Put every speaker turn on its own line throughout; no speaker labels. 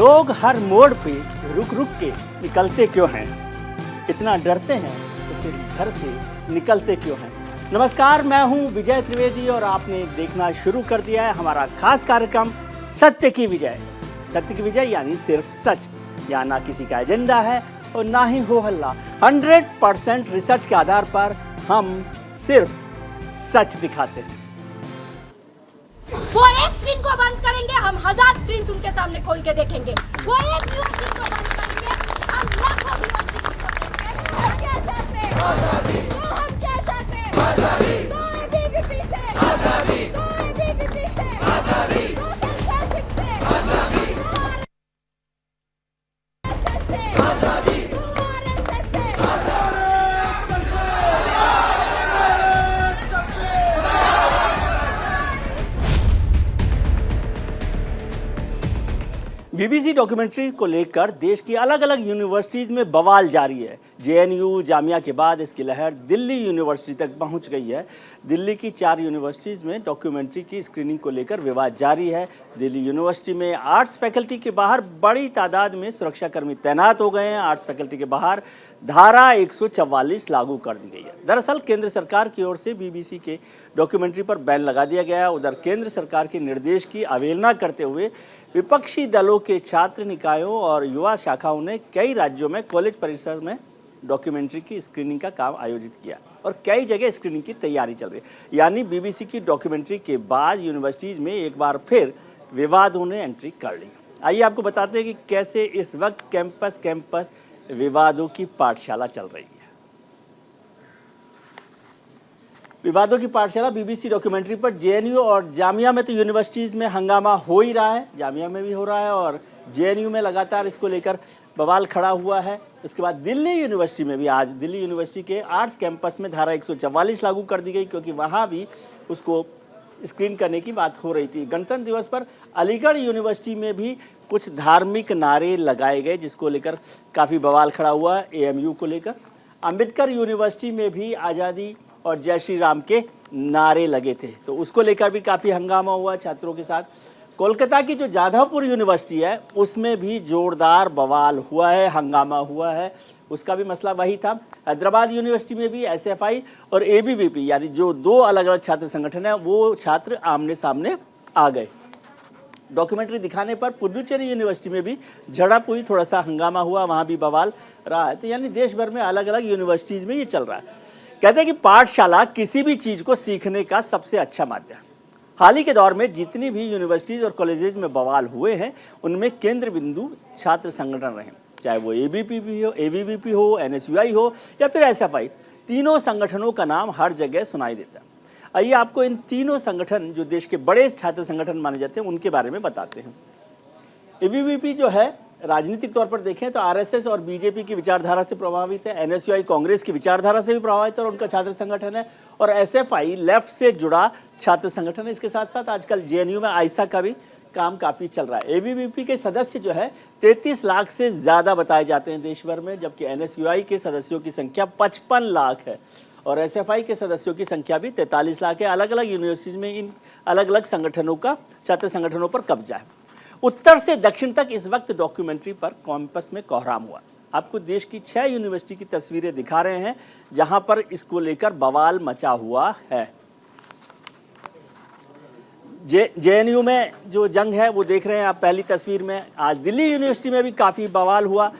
लोग हर मोड़ पे रुक रुक के निकलते क्यों हैं? इतना डरते हैं तो फिर घर से निकलते क्यों हैं? नमस्कार, मैं हूं विजय त्रिवेदी और आपने देखना शुरू कर दिया है हमारा खास कार्यक्रम सत्य की विजय। सत्य की विजय यानी सिर्फ सच। यहाँ ना किसी का एजेंडा है और ना ही हो हल्ला। 100% रिसर्च के आधार पर हम सिर्फ सच दिखाते हैं।
वो एक स्क्रीन को बंद करेंगे, हम 1000 स्क्रीन उनके सामने खोल के देखेंगे। वो एक न्यूज़ स्क्रीन को बंद करेंगे, हम लाखों न्यूज़ स्क्रीन को देखेंगे। हम क्या चाहते हैं? आजादी। तो हम क्या चाहते हैं? आजादी। तो एबीवीपी से आजादी। तो एबीवीपी से आजादी। तो censorship से आजादी। तो आरएसएस से आजादी। तो आरएसएस से आजादी।
बीबीसी डॉक्यूमेंट्री को लेकर देश की अलग अलग यूनिवर्सिटीज़ में बवाल जारी है। जेएनयू जामिया के बाद इसकी लहर दिल्ली यूनिवर्सिटी तक पहुंच गई है। दिल्ली की 4 यूनिवर्सिटीज़ में डॉक्यूमेंट्री की स्क्रीनिंग को लेकर विवाद जारी है। दिल्ली यूनिवर्सिटी में आर्ट्स फैकल्टी के बाहर बड़ी तादाद में सुरक्षाकर्मी तैनात हो गए हैं। आर्ट्स फैकल्टी के बाहर धारा 144 लागू कर दी गई है। दरअसल केंद्र सरकार की ओर से बीबीसी के डॉक्यूमेंट्री पर बैन लगा दिया गया है। उधर केंद्र सरकार के निर्देश की अवहेलना करते हुए विपक्षी दलों के छात्र निकायों और युवा शाखाओं ने कई राज्यों में कॉलेज परिसर में डॉक्यूमेंट्री की स्क्रीनिंग का काम आयोजित किया और कई जगह स्क्रीनिंग की तैयारी चल रही है। यानी बीबीसी की डॉक्यूमेंट्री के बाद यूनिवर्सिटीज़ में एक बार फिर विवादों ने एंट्री कर ली। आइए आपको बताते हैं कि कैसे इस वक्त कैंपस विवादों की पाठशाला चल रही है। विवादों की पाठशाला बीबीसी डॉक्यूमेंट्री पर जेएनयू और जामिया में तो यूनिवर्सिटीज़ में हंगामा हो ही रहा है, जामिया में भी हो रहा है और जेएनयू में लगातार इसको लेकर बवाल खड़ा हुआ है। उसके बाद दिल्ली यूनिवर्सिटी में भी आज दिल्ली यूनिवर्सिटी के आर्ट्स कैंपस में धारा 144 लागू कर दी गई क्योंकि वहाँ भी उसको स्क्रीन करने की बात हो रही थी। गणतंत्र दिवस पर अलीगढ़ यूनिवर्सिटी में भी कुछ धार्मिक नारे लगाए गए जिसको लेकर काफ़ी बवाल खड़ा हुआ एएमयू को लेकर। अम्बेडकर यूनिवर्सिटी में भी आज़ादी और जय श्री राम के नारे लगे थे तो उसको लेकर भी काफ़ी हंगामा हुआ छात्रों के साथ। कोलकाता की जो जाधवपुर यूनिवर्सिटी है उसमें भी जोरदार बवाल हुआ है, हंगामा हुआ है, उसका भी मसला वही था। हैदराबाद यूनिवर्सिटी में भी एसएफआई और एबीवीपी यानी जो 2 अलग अलग छात्र संगठन है वो छात्र आमने सामने आ गए। डॉक्यूमेंट्री दिखाने पर पुडुचेरी यूनिवर्सिटी में भी झड़प हुई, थोड़ा सा हंगामा हुआ, वहाँ भी बवाल रहा है। तो यानी देश भर में अलग अलग यूनिवर्सिटीज़ में ये चल रहा है। कहते हैं कि पाठशाला किसी भी चीज़ को सीखने का सबसे अच्छा माध्यम है। हाल ही के दौर में जितनी भी यूनिवर्सिटीज़ और कॉलेजेस में बवाल हुए हैं उनमें केंद्र बिंदु छात्र संगठन रहे, चाहे वो एबीवीपी हो, एनएसयूआई हो या फिर एसएफआई। तीनों संगठनों का नाम हर जगह सुनाई देता है। आइए आपको इन तीनों संगठन जो देश के बड़े छात्र संगठन माने जाते हैं उनके बारे में बताते हैं। एबीवीपी जो है राजनीतिक तौर पर देखें तो आरएसएस और बीजेपी की विचारधारा से प्रभावित है। एनएसयूआई कांग्रेस की विचारधारा से भी प्रभावित है और उनका छात्र संगठन है। और एसएफआई लेफ्ट से जुड़ा छात्र संगठन है। इसके साथ साथ आजकल जेएनयू में आइसा का भी काम काफ़ी चल रहा है। एबीवीपी के सदस्य जो है 33 लाख से ज़्यादा बताए जाते हैं देश भर में, जबकि एनएसयूआई के सदस्यों की संख्या 55 लाख है और एसएफआई के सदस्यों की संख्या भी 43 लाख है। अलग अलग यूनिवर्सिटीज़ में इन अलग अलग संगठनों का छात्र संगठनों पर कब्जा है। उत्तर से दक्षिण तक इस वक्त डॉक्यूमेंट्री पर कैंपस में कोहराम हुआ। आपको देश की 6 यूनिवर्सिटी की तस्वीरें दिखा रहे हैं जहां पर इसको लेकर बवाल मचा हुआ है। जेएनयू में जो जंग है वो देख रहे हैं आप पहली तस्वीर में। आज दिल्ली यूनिवर्सिटी में भी काफ़ी बवाल हुआ।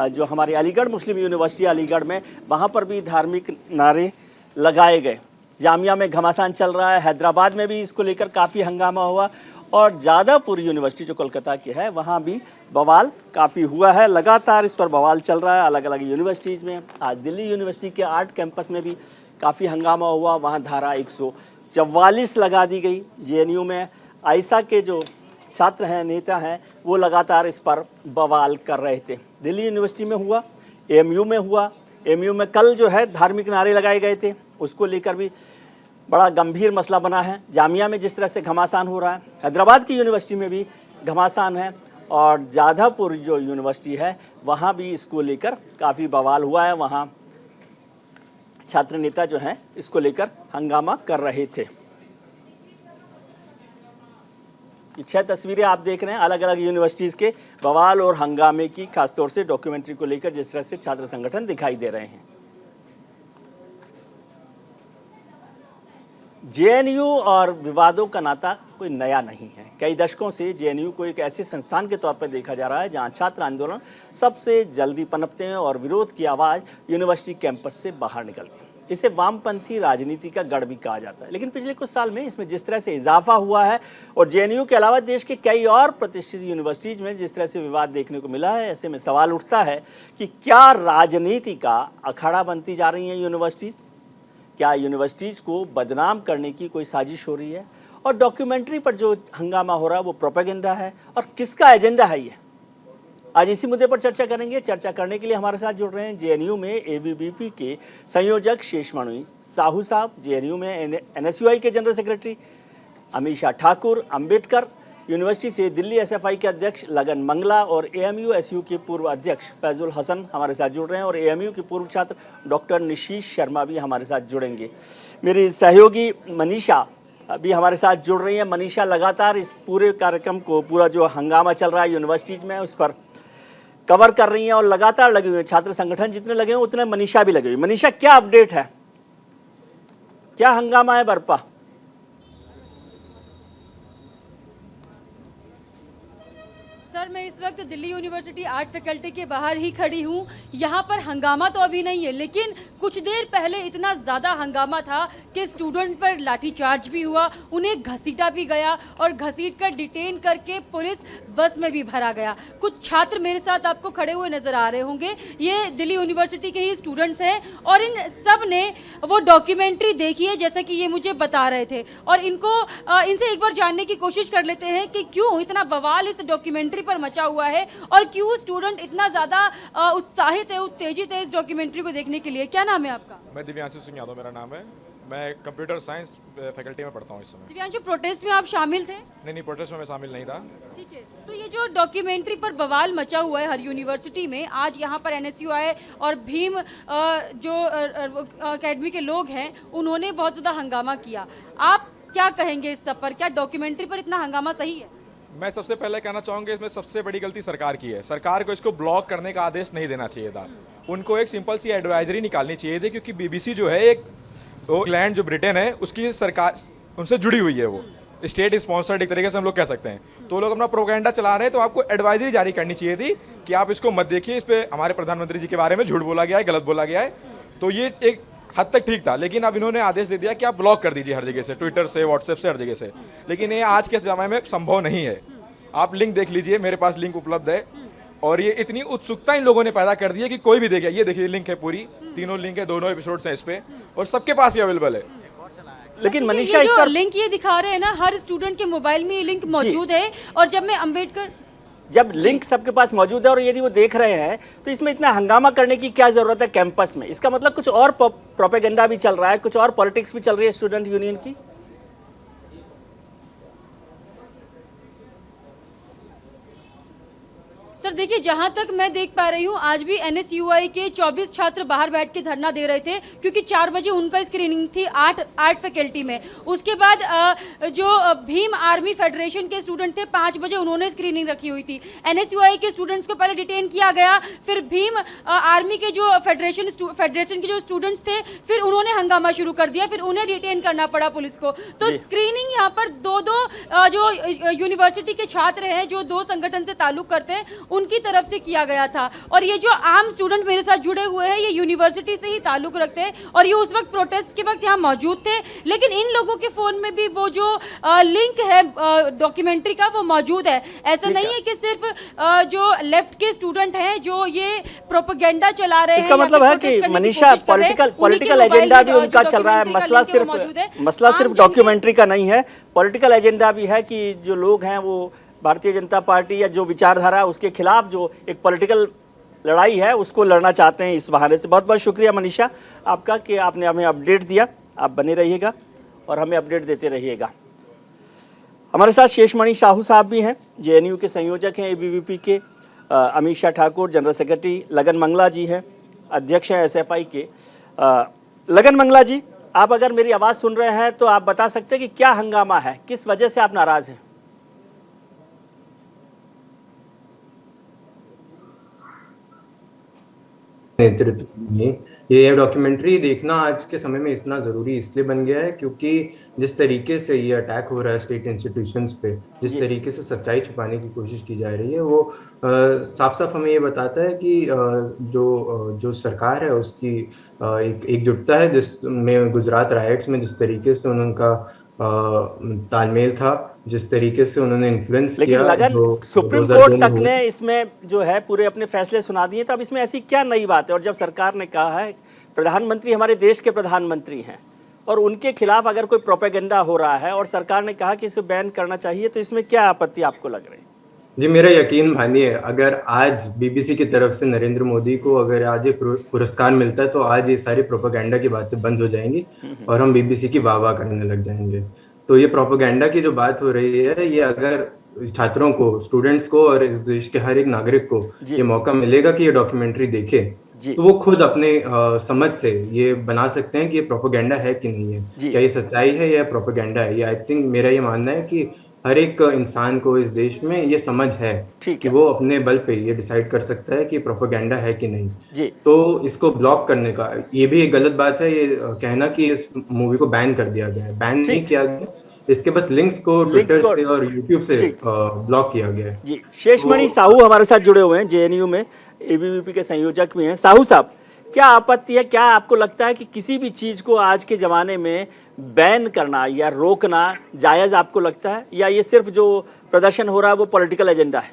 जो हमारी अलीगढ़ मुस्लिम यूनिवर्सिटी अलीगढ़ में वहाँ पर भी धार्मिक नारे लगाए गए। जामिया में घमासान चल रहा है। हैदराबाद में भी इसको लेकर काफ़ी हंगामा हुआ और जाधवपुर यूनिवर्सिटी जो कोलकाता की है वहाँ भी बवाल काफ़ी हुआ है। लगातार इस पर बवाल चल रहा है अलग अलग यूनिवर्सिटीज़ में। आज दिल्ली यूनिवर्सिटी के आर्ट कैंपस में भी काफ़ी हंगामा हुआ, वहाँ धारा 144 लगा दी गई। जेएनयू में आइसा के जो छात्र हैं, नेता हैं, वो लगातार इस पर बवाल कर रहे थे। दिल्ली यूनिवर्सिटी में हुआ, एएमयू में हुआ। एएमयू में कल जो है धार्मिक नारे लगाए गए थे, उसको लेकर भी बड़ा गंभीर मसला बना है। जामिया में जिस तरह से घमासान हो रहा है, हैदराबाद की यूनिवर्सिटी में भी घमासान है और जाधवपुर जो यूनिवर्सिटी है वहाँ भी इसको लेकर काफ़ी बवाल हुआ है। वहाँ छात्र नेता जो हैं इसको लेकर हंगामा कर रहे थे। ये 6 तस्वीरें आप देख रहे हैं अलग अलग यूनिवर्सिटीज़ के बवाल और हंगामे की, खासतौर से डॉक्यूमेंट्री को लेकर जिस तरह से छात्र संगठन दिखाई दे रहे हैं। जेएनयू और विवादों का नाता कोई नया नहीं है। कई दशकों से जेएनयू को एक ऐसे संस्थान के तौर पर देखा जा रहा है जहां छात्र आंदोलन सबसे जल्दी पनपते हैं और विरोध की आवाज़ यूनिवर्सिटी कैंपस से बाहर निकलती है। इसे वामपंथी राजनीति का गढ़ भी कहा जाता है। लेकिन पिछले कुछ साल में इसमें जिस तरह से इजाफा हुआ है और जेएनयू के अलावा देश के कई और प्रतिष्ठित यूनिवर्सिटीज में जिस तरह से विवाद देखने को मिला है, ऐसे में सवाल उठता है कि क्या राजनीति का अखाड़ा बनती जा रही हैं यूनिवर्सिटीज़? क्या यूनिवर्सिटीज़ को बदनाम करने की कोई साजिश हो रही है? और डॉक्यूमेंट्री पर जो हंगामा हो रहा है वो प्रोपेगेंडा है, और किसका एजेंडा है ये? आज इसी मुद्दे पर चर्चा करेंगे। चर्चा करने के लिए हमारे साथ जुड़ रहे हैं जेएनयू में एबीवीपी के संयोजक शेषमणि साहू साहब, जेएनयू में एनएसयूआई के general secretary Amisha Thakur, Ambedkar university से दिल्ली एसएफआई के अध्यक्ष लगन मंगला और एएमयू एसयू के पूर्व अध्यक्ष फैजुल हसन हमारे साथ जुड़ रहे हैं, और एएमयू के पूर्व छात्र डॉक्टर निशीश शर्मा भी हमारे साथ जुड़ेंगे। मेरी सहयोगी मनीषा भी हमारे साथ जुड़ रही है। मनीषा लगातार इस पूरे कार्यक्रम को, पूरा जो हंगामा चल रहा है यूनिवर्सिटीज में, उस पर कवर कर रही हैं और लगातार लगे हुए हैं। छात्र संगठन जितने लगे हैं उतने मनीषा भी लगे हुई। मनीषा, क्या अपडेट है, क्या हंगामा है बरपा?
सर, मैं इस वक्त दिल्ली यूनिवर्सिटी आर्ट फैकल्टी के बाहर ही खड़ी हूँ। यहाँ पर हंगामा तो अभी नहीं है, लेकिन कुछ देर पहले इतना ज़्यादा हंगामा था कि स्टूडेंट पर लाठीचार्ज भी हुआ, उन्हें घसीटा भी गया और घसीट कर डिटेन करके पुलिस बस में भी भरा गया। कुछ छात्र मेरे साथ आपको खड़े हुए नज़र आ रहे होंगे, ये दिल्ली यूनिवर्सिटी के ही स्टूडेंट्स हैं, और इन सब ने वो डॉक्यूमेंट्री देखी है जैसा कि ये मुझे बता रहे थे। और इनसे एक बार जानने की कोशिश कर लेते हैं कि क्यों इतना बवाल इस डॉक्यूमेंट्री पर मचा हुआ है और क्यों स्टूडेंट इतना ज्यादा उत्साहित है, उत्तेजित है इस डॉक्यूमेंट्री को देखने के लिए। क्या नाम है आपका?
मैं दिव्यांशु सिंह यादव मेरा नाम है। मैं कंप्यूटर साइंस फैकल्टी में पढ़ता हूँ इस समय।
दिव्यांशु, प्रोटेस्ट में आप शामिल थे?
नहीं, प्रोटेस्ट में मैं शामिल नहीं था।
ठीक है, तो ये जो डॉक्यूमेंट्री पर बवाल मचा हुआ है हर यूनिवर्सिटी में, आज यहाँ पर एनएसयूआई और भीम जो अकेडमी के लोग हैं उन्होंने बहुत ज़्यादा हंगामा किया। आप क्या कहेंगे इस सब पर? क्या डॉक्यूमेंट्री पर इतना हंगामा सही है?
मैं सबसे पहले कहना चाहूँगा इसमें सबसे बड़ी गलती सरकार की है। सरकार को इसको ब्लॉक करने का आदेश नहीं देना चाहिए था। उनको एक सिंपल सी एडवाइजरी निकालनी चाहिए थी, क्योंकि बीबीसी जो है एक इंग्लैंड जो ब्रिटेन है उसकी सरकार उनसे जुड़ी हुई है, वो स्टेट स्पॉन्सर्ड एक तरीके से हम लोग कह सकते हैं। तो लोग अपना प्रोपेगेंडा चला रहे हैं, तो आपको एडवाइजरी जारी करनी चाहिए थी कि आप इसको मत देखिए, इस पर हमारे प्रधानमंत्री जी के बारे में झूठ बोला गया है, गलत बोला गया है। तो ये एक हद तक ठीक था, लेकिन अब इन्होंने आदेश दे दिया कि आप ब्लॉक कर दीजिए हर जगह से, ट्विटर से, व्हाट्सएप से, हर जगह से। लेकिन ये आज के समय में संभव नहीं है। आप लिंक देख लीजिए, मेरे पास लिंक उपलब्ध है, और ये इतनी उत्सुकता इन लोगों ने पैदा कर दी है कि कोई भी देखे। ये देखिए लिंक है, पूरी तीनों लिंक है, दोनों एपिसोड्स हैं इस पे, और सबके पास ये अवेलेबल है।
लेकिन मनीषा,
ये जो लिंक ये दिखा रहे हैं ना, हर स्टूडेंट के मोबाइल में ये लिंक मौजूद है। और जब मैं अम्बेडकर,
जब लिंक सबके पास मौजूद है और यदि वो देख रहे हैं, तो इसमें इतना हंगामा करने की क्या जरूरत है कैंपस में? इसका मतलब कुछ और प्रोपेगेंडा भी चल रहा है, कुछ और पॉलिटिक्स भी चल रही है स्टूडेंट यूनियन की।
सर देखिए, जहां तक मैं देख पा रही हूं, आज भी एनएसयूआई के 24 छात्र बाहर बैठ के धरना दे रहे थे, क्योंकि 4 बजे उनका स्क्रीनिंग थी आर्ट फैकल्टी में। उसके बाद जो भीम आर्मी फेडरेशन के स्टूडेंट थे, 5 बजे उन्होंने स्क्रीनिंग रखी हुई थी। एनएसयूआई के स्टूडेंट्स को पहले डिटेन किया गया, फिर भीम आर्मी के जो फेडरेशन के जो स्टूडेंट्स थे, फिर उन्होंने हंगामा शुरू कर दिया, फिर उन्हें डिटेन करना पड़ा पुलिस को। तो स्क्रीनिंग यहाँ पर दो जो यूनिवर्सिटी के छात्र हैं, जो 2 संगठन से ताल्लुक करते हैं, उनकी तरफ से किया गया था। और ये जो आम स्टूडेंट मेरे साथ जुड़े हुए हैं, ये यूनिवर्सिटी से ही ताल्लुक रखते हैं, और ये उस वक्त प्रोटेस्ट के वक्त यहाँ मौजूद थे। लेकिन इन लोगों के फोन में भी वो जो लिंक है डॉक्यूमेंट्री का, वो मौजूद है। ऐसा नहीं है कि सिर्फ जो लेफ्ट के स्टूडेंट हैं जो ये प्रोपेगेंडा चला रहे हैं।
इसका मतलब है कि मनीषा, पॉलिटिकल एजेंडा भी उनका चल रहा है। मसला सिर्फ डॉक्यूमेंट्री का नहीं है, पॉलिटिकल एजेंडा भी है कि जो लोग हैं वो भारतीय जनता पार्टी या जो विचारधारा है उसके खिलाफ जो एक पॉलिटिकल लड़ाई है उसको लड़ना चाहते हैं इस बहाने से। बहुत बहुत शुक्रिया मनीषा आपका कि आपने हमें अपडेट दिया। आप बने रहिएगा और हमें अपडेट देते रहिएगा। हमारे साथ शेषमणि साहू साहब भी हैं, जेएनयू के संयोजक हैं एबीवीपी के। अमीषा ठाकुर जनरल सेक्रेटरी, लगन मंगला जी हैं, अध्यक्ष हैं एसएफआई के। लगन मंगला जी, आप अगर मेरी आवाज़ सुन रहे हैं तो आप बता सकते हैं कि क्या हंगामा है, किस वजह से आप नाराज़ हैं?
नेतृत्व में ये डॉक्यूमेंट्री देखना आज के समय में इतना ज़रूरी इसलिए बन गया है क्योंकि जिस तरीके से ये अटैक हो रहा है स्टेट इंस्टीट्यूशंस पे, जिस तरीके से सच्चाई छुपाने की कोशिश की जा रही है, वो साफ साफ हमें ये बताता है कि जो सरकार है उसकी एक एकजुटता है, जिसमें गुजरात राइट्स में जिस तरीके से उनका तालमेल था, जिस तरीके से उन्होंने इन्फ्लुएंस किया।
लेकिन लगन सुप्रीम कोर्ट तक ने इसमें जो है पूरे अपने फैसले सुना दिए, तब इसमें ऐसी क्या नई बात है? और जब सरकार ने कहा है, प्रधानमंत्री हमारे देश के प्रधानमंत्री हैं और उनके खिलाफ अगर कोई प्रोपेगेंडा हो रहा है और सरकार ने कहा कि इसे बैन करना चाहिए, तो इसमें क्या आपत्ति आपको लग रही है?
जी, मेरा यकीन मानिए, अगर आज बीबीसी की तरफ से नरेंद्र मोदी को अगर आज एक पुरस्कार मिलता है तो आज ये सारी प्रोपेगेंडा की बातें बंद हो जाएंगी और हम बीबीसी की वाह वाह करने लग जाएंगे। तो ये प्रोपेगेंडा की जो बात हो रही है, ये अगर छात्रों को, स्टूडेंट्स को और इस देश के हर एक नागरिक को ये मौका मिलेगा कि ये डॉक्यूमेंट्री देखे, तो वो खुद अपने समझ से ये बना सकते हैं कि ये प्रोपेगेंडा है कि नहीं है, क्या ये सच्चाई है या प्रोपेगेंडा है। ये आई थिंक मेरा ये मानना है कि हर एक इंसान को इस देश में ये समझ है कि वो अपने बल पे ये डिसाइड कर सकता है कि प्रोपेगेंडा है कि नहीं। तो इसको ब्लॉक करने का ये भी एक गलत बात है, ये कहना कि इस मूवी को बैन कर दिया गया है। बैन नहीं किया गया, इसके बस लिंक्स को ट्विटर से और यूट्यूब से ब्लॉक किया गया है।
जी, शेषमणि साहू हमारे साथ जुड़े हुए हैं, जेएनयू में एबीवीपी के संयोजक भी हैं। साहू साहब, क्या आपत्ति है, क्या आपको लगता है कि किसी भी चीज को आज के जमाने में बैन करना या रोकना जायज आपको लगता है, या ये सिर्फ जो प्रदर्शन हो रहा है वो पॉलिटिकल एजेंडा है?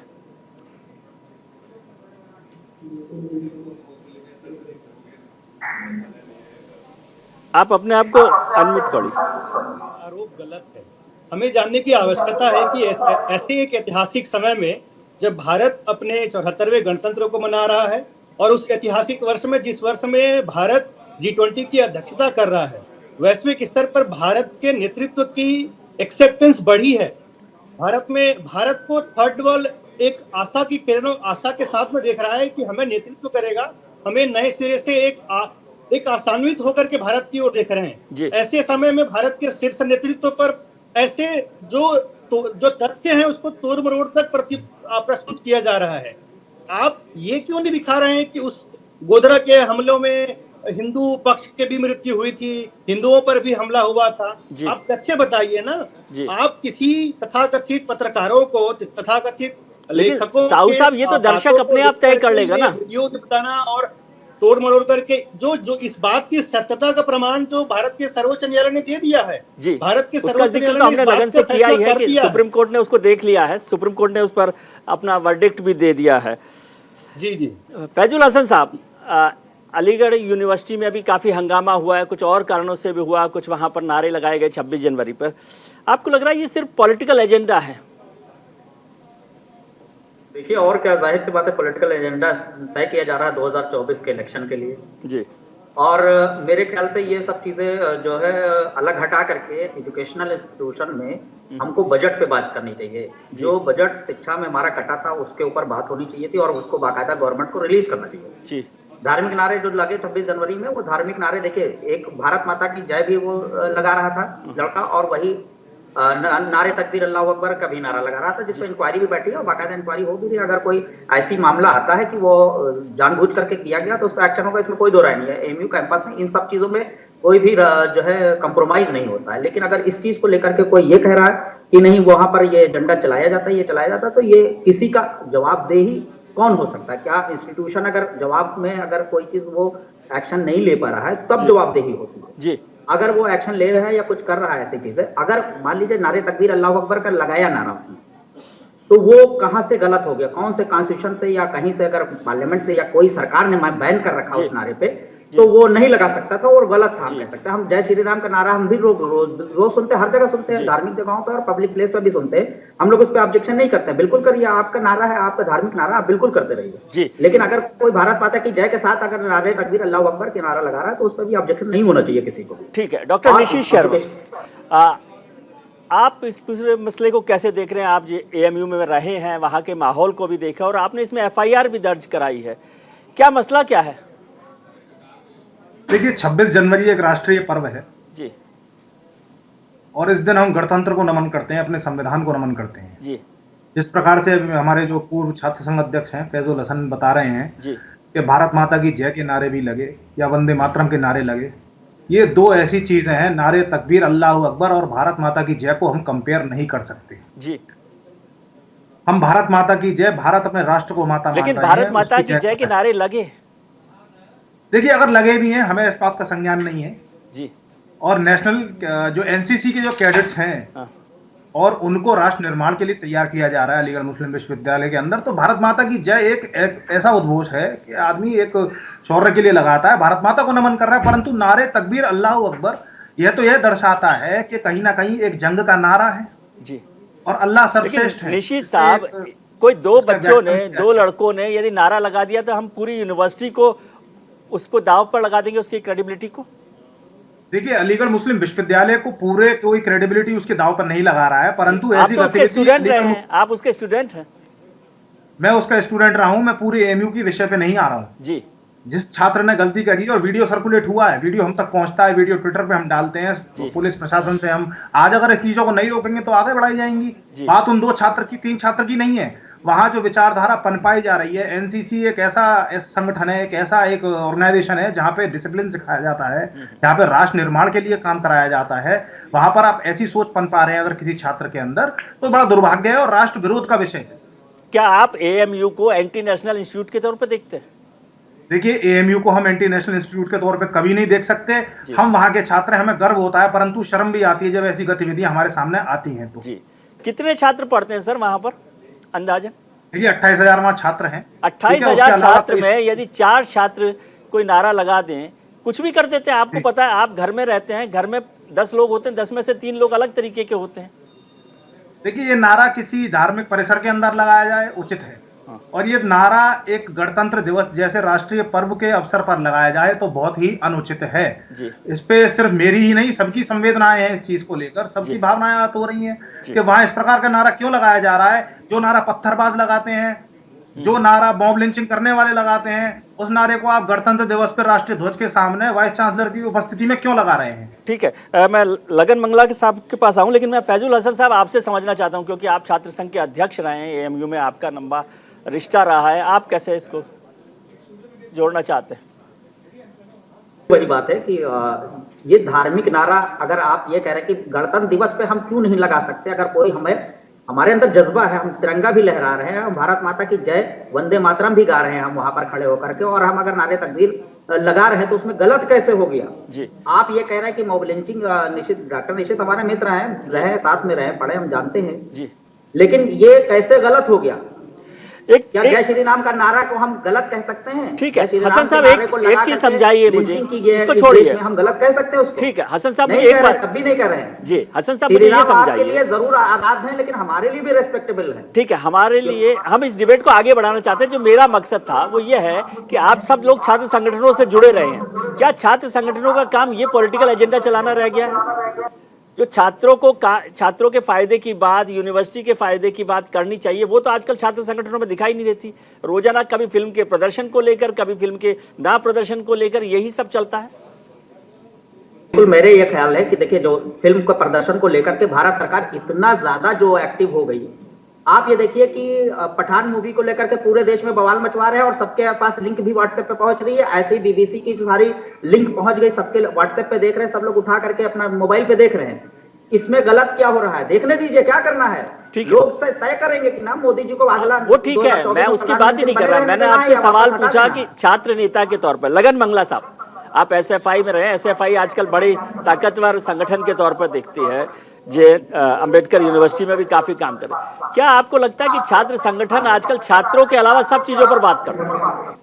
आप अपने आप को अनम्यूट करिए।
आरोप गलत है। हमें जानने की आवश्यकता है कि ऐसे एक ऐतिहासिक समय में जब भारत अपने 74वें गणतंत्र को मना रहा है और उस ऐतिहासिक वर्ष में, जिस वर्ष में भारत G20 की अध्यक्षता कर रहा है, वैश्विक स्तर पर भारत के नेतृत्व की एक्सेप्टेंस बढ़ी है। भारत को थर्ड वर्ल्ड एक आशा की किरणों, आशा के साथ में देख रहा है कि हमें नेतृत्व करेगा, हमें नए सिरे से एक आशान्वित होकर के भारत की ओर देख रहे हैं। ऐसे समय में भारत के शीर्ष नेतृत्व पर ऐसे जो तथ्य हैं उसको तोड़ मरोड़ तक प्रस्तुत किया जा रहा है। आप ये क्यों नहीं दिखा रहे हैं कि उस गोधरा के हमलों में हिंदू पक्ष के भी मृत्यु हुई थी, हिंदुओं पर भी हमला हुआ था? आप तथ्य बताइए ना। आप किसी तथाकथित पत्रकारों को, तथाकथित लेखकों,
साहू साहब, ये तो दर्शक अपने आप तय कर लेगा ना।
युद्ध बताना और तोड़ मरोड़ करके जो इस बात की सत्यता का प्रमाण जो भारत के सर्वोच्च न्यायालय ने दे दिया है।
जी,
भारत के
उसका जिक्र तो हमने लगन से किया ही है कि सुप्रीम कोर्ट ने उसको देख लिया है, सुप्रीम कोर्ट ने उस पर अपना वर्डिक्ट भी दे दिया है।
जी जी।
फैजुल हसन साहब, अलीगढ़ यूनिवर्सिटी में अभी काफ़ी हंगामा हुआ है, कुछ और कारणों से भी हुआ, कुछ वहाँ पर नारे लगाए गए 26 जनवरी पर। आपको लग रहा है ये सिर्फ पॉलिटिकल एजेंडा है?
देखिए, और क्या, जाहिर सी बात है, पॉलिटिकल एजेंडा तय किया जा रहा है 2024 के इलेक्शन के लिए
जी।
और मेरे ख्याल से ये सब चीजें जो है अलग हटा करके एजुकेशनल इंस्टीट्यूशन में हमको बजट पे बात करनी चाहिए। जो बजट शिक्षा में हमारा कटा था उसके ऊपर बात होनी चाहिए थी और उसको बाकायदा गवर्नमेंट को रिलीज करना चाहिए जी। धार्मिक नारे जो लगे 26 जनवरी में, वो धार्मिक नारे, देखिए, एक भारत माता की जय भी वो लगा रहा था लड़का, और वही नारे तकबीर अल्लाह अकबर का भी नारा लगा रहा था, जिसपे इंक्वायरी भी बैठी है और बाकायदा इंक्वायरी हो भी रही है। अगर कोई ऐसी मामला आता है कि वो जानबूझ करके किया गया तो उस पर एक्शन होगा, इसमें कोई दो राय नहीं है। एमयू कैंपस में इन सब चीजों में कोई भी जो है कंप्रोमाइज नहीं होता है। लेकिन अगर इस चीज को लेकर के कोई ये कह रहा है कि नहीं वहां पर ये एजेंडा चलाया जाता है, ये चलाया जाता है, तो ये किसी का जवाबदेही कौन हो सकता है? क्या इंस्टीट्यूशन अगर जवाब में अगर कोई चीज वो एक्शन नहीं ले पा रहा है तब जवाबदेही होती है जी। अगर वो एक्शन ले रहा है या कुछ कर रहा है ऐसी चीजें, अगर मान लीजिए नारे तकबीर अल्लाह अकबर का लगाया नारा उसने, तो वो कहां से गलत हो गया? कौन से कॉन्स्टिट्यूशन से या कहीं से, अगर पार्लियामेंट से या कोई सरकार ने बैन कर रखा उस नारे पे, तो वो नहीं लगा सकता था और गलत था, हम कह सकते हैं। हम जय श्री राम का नारा हम भी रोज सुनते हैं, हर जगह सुनते हैं, धार्मिक जगहों पर और पब्लिक प्लेस पर भी सुनते हैं। हम लोग उस पर ऑब्जेक्शन नहीं करते, बिल्कुल करिए, आपका नारा है, आपका धार्मिक नारा, आप बिल्कुल करते रहिए। लेकिन अगर कोई भारत माता की जय के साथ अगर नारे तकबीर अल्लाह अकबर के नारा लगा रहा है तो उस पर भी ऑब्जेक्शन नहीं होना चाहिए किसी को। ठीक है, डॉक्टर निशीथ शर्मा, आप इस पूरे मसले को कैसे देख रहे हैं? आप एएमयू में रहे हैं, वहाँ के माहौल को भी देखा और आपने इसमें FIR भी दर्ज कराई है, क्या मसला क्या है?
देखिए, 26 जनवरी एक राष्ट्रीय पर्व है जी, और इस दिन हम गणतंत्र को नमन करते हैं, अपने संविधान को नमन करते हैं जी। जिस प्रकार से हमारे जो पूर्व छात्र संघ अध्यक्ष हैं फैजुल हसन बता रहे हैं जी, कि भारत माता की जय के नारे भी लगे या वंदे मातरम के नारे लगे। ये दो ऐसी चीजें हैं, नारे तकबीर, अल्लाह अकबर और भारत माता की जय को हम कंपेयर नहीं कर सकते
जी।
हम भारत माता की जय, भारत अपने राष्ट्र को माता
लेकिन
मान रहे हैं,
भारत माता
उसकी
की जय के नारे लगे।
देखिए, अगर लगे भी हैं, हमें इस बात का संज्ञान नहीं है
जी।
और नेशनल जो एनसीसी के जो कैडेट्स हैं
हाँ।
और उनको राष्ट्र निर्माण के लिए तैयार किया जा रहा है अलीगढ़ मुस्लिम विश्वविद्यालय के अंदर, तो भारत माता की जय एक ऐसा उद्घोष है कि आदमी एक शौर्य के लिए लगाता है, भारत माता को नमन कर रहा है, परंतु नारे तकबीर, अल्लाह अकबर, यह दर्शाता है कि कहीं ना कहीं एक जंग का नारा है
जी।
और अल्लाह सर्वश्रेष्ठ है।
निशित साहब, कोई दो बच्चों ने, दो लड़कों ने यदि नारा लगा दिया तो हम पूरी यूनिवर्सिटी को उसको दाव पर लगा देंगे, उसकी क्रेडिबिलिटी को।
देखिए, अलीगढ़ मुस्लिम विश्वविद्यालय को पूरे कोई क्रेडिबिलिटी उसके दाव पर नहीं लगा रहा है, परंतु
आप तो उसके स्टूडेंट रहे हैं, आप उसके स्टूडेंट हैं।
मैं उसका स्टूडेंट रहा हूं, मैं पूरे एएमयू की विषय पे नहीं आ रहा हूं
जी।
जिस छात्र ने गलती करी और वीडियो सर्कुलेट हुआ है, वीडियो हम तक पहुंचता है, वीडियो ट्विटर पे हम डालते हैं, पुलिस प्रशासन से हम आज अगर इस चीजों को नहीं रोकेंगे तो आगे बढ़ाई जाएंगी। बात उन 2 छात्र की, 3 छात्र की नहीं है। वहां जो विचारधारा पनपाई जा रही है, एनसीसी एक ऐसा संगठन है, एक ऐसा एक ऑर्गेनाइजेशन है जहां पे डिसिप्लिन सिखाया जाता है, जहां पे राष्ट्र निर्माण के लिए काम कराया जाता है, वहां पर आप ऐसी सोच पनपा रहे हैं अगर किसी छात्र के अंदर, तो बड़ा दुर्भाग्य है और राष्ट्र विरोध का विषय है।
क्या आप एएमयू को एंटी नेशनल इंस्टीट्यूट के तौर पर देखते हैं?
देखिए, एएमयू को हम एंटी नेशनल इंस्टीट्यूट के तौर पे कभी नहीं देख सकते। हम वहां के छात्र हैं, हमें गर्व होता है, परंतु शर्म भी आती है जब ऐसी गतिविधियां हमारे सामने आती हैं। तो
जी, कितने छात्र पढ़ते हैं सर वहां पर अंदाजन?
देखिए, 28,000 वहां छात्र हैं।
28,000 छात्र में यदि 4 छात्र कोई नारा लगा दें, कुछ भी कर देते हैं। आपको पता है, आप घर में रहते हैं, घर में 10 लोग होते हैं, 10 में से 3 लोग अलग तरीके के होते हैं।
देखिए, ये नारा किसी धार्मिक परिसर के अंदर लगाया जाए उचित है, और ये नारा एक गणतंत्र दिवस जैसे राष्ट्रीय पर्व के अवसर पर लगाया जाए तो बहुत ही अनुचित है। इस पे सिर्फ मेरी ही नहीं, सबकी संवेदनाएं हैं इस चीज को लेकर, सबकी भावनाएं आहत हो रही हैं कि वहां इस प्रकार का नारा क्यों लगाया जा रहा है। जो नारा पत्थरबाज लगाते हैं, जो नारा बॉम्ब लिंचिंग करने वाले लगाते हैं, उस नारे को आप गणतंत्र दिवस पर राष्ट्रीय ध्वज के सामने वाइस चांसलर की उपस्थिति में क्यों लगा रहे हैं?
ठीक है, मैं लगन मंगला के साहब के पास आऊं, लेकिन मैं फैजुल हसन साहब आपसे समझना चाहता हूं, क्योंकि आप छात्र संघ के अध्यक्ष रहे हैं, एएमयू में आपका लंबा रिश्ता रहा है, आप कैसे इसको जोड़ना चाहते हैं?
वही बात है कि ये धार्मिक नारा, अगर आप ये कह रहे हैं कि गणतंत्र दिवस पे हम क्यों नहीं लगा सकते, अगर कोई हमारे अंदर जज्बा है, हम तिरंगा भी लहरा रहे हैं, हम भारत माता की जय, वंदे मातरम भी गा रहे हैं हम वहां पर खड़े होकर के, और हम अगर नारे तकबीर लगा रहे हैं तो उसमें गलत कैसे हो गया? जी। आप ये कह रहे हैं कि मॉब लिंचिंग, डॉक्टर निशित हमारे मित्र हैं, रहे साथ में रहे, पढ़े, हम जानते हैं जी, लेकिन ये कैसे गलत हो गया? क्या जय श्री राम का नारा को हम गलत कह सकते हैं?
ठीक है हसन साहब, एक चीज समझाइए मुझे, इसको छोड़िए,
हम गलत कह सकते हैं उसको?
ठीक है हसन साहब, मुझे एक बात,
तब भी नहीं कह रहे हैं
जी, हसन साहब मुझे ये समझाइए।
आपके लिए जरूर आजाद हैं, लेकिन हमारे लिए भी रेस्पेक्टेबल है।
ठीक है, हमारे लिए, हम इस डिबेट को आगे बढ़ाना चाहते हैं। जो मेरा मकसद था वो ये है कि आप सब लोग छात्र संगठनों से जुड़े रहे हैं, क्या छात्र संगठनों का काम ये पॉलिटिकल एजेंडा चलाना रह गया है? जो छात्रों के फायदे की बात, यूनिवर्सिटी के फायदे की बात करनी चाहिए, वो तो आजकल छात्र संगठनों में दिखाई नहीं देती। रोजाना कभी फिल्म के प्रदर्शन को लेकर, कभी फिल्म के ना प्रदर्शन को लेकर, यही सब चलता है।
बिल्कुल, मेरे ये ख्याल है कि देखिए, जो फिल्म के प्रदर्शन को लेकर के भारत सरकार इतना ज्यादा जो एक्टिव हो गई, आप ये देखिए कि पठान मूवी को लेकर के पूरे देश में बवाल मचवा रहे हैं और सबके पास लिंक भी व्हाट्सएप पे पहुंच रही है। ऐसे ही बीबीसी की जो सारी लिंक पहुंच गई, सबके व्हाट्सएप पे देख रहे हैं, सब लोग उठा करके अपना मोबाइल पे देख रहे हैं। इसमें गलत क्या हो रहा है? देखने दीजिए, क्या करना है, लोग से तय करेंगे कि ना मोदी जी को अगला,
वो ठीक है, मैं उसकी बात ही नहीं कर रहा। मैंने आपसे सवाल पूछा कि छात्र नेता के तौर पर, लगन मंगला साहब, आप एसएफआई में रहे, एसएफआई आजकल बड़ी ताकतवर संगठन के तौर पर दिखती है, जे अंबेडकर यूनिवर्सिटी में भी काफी काम कर रहे हैं। क्या आपको लगता है कि छात्र संगठन आजकल छात्रों के अलावा सब चीजों पर बात कर रहे हैं?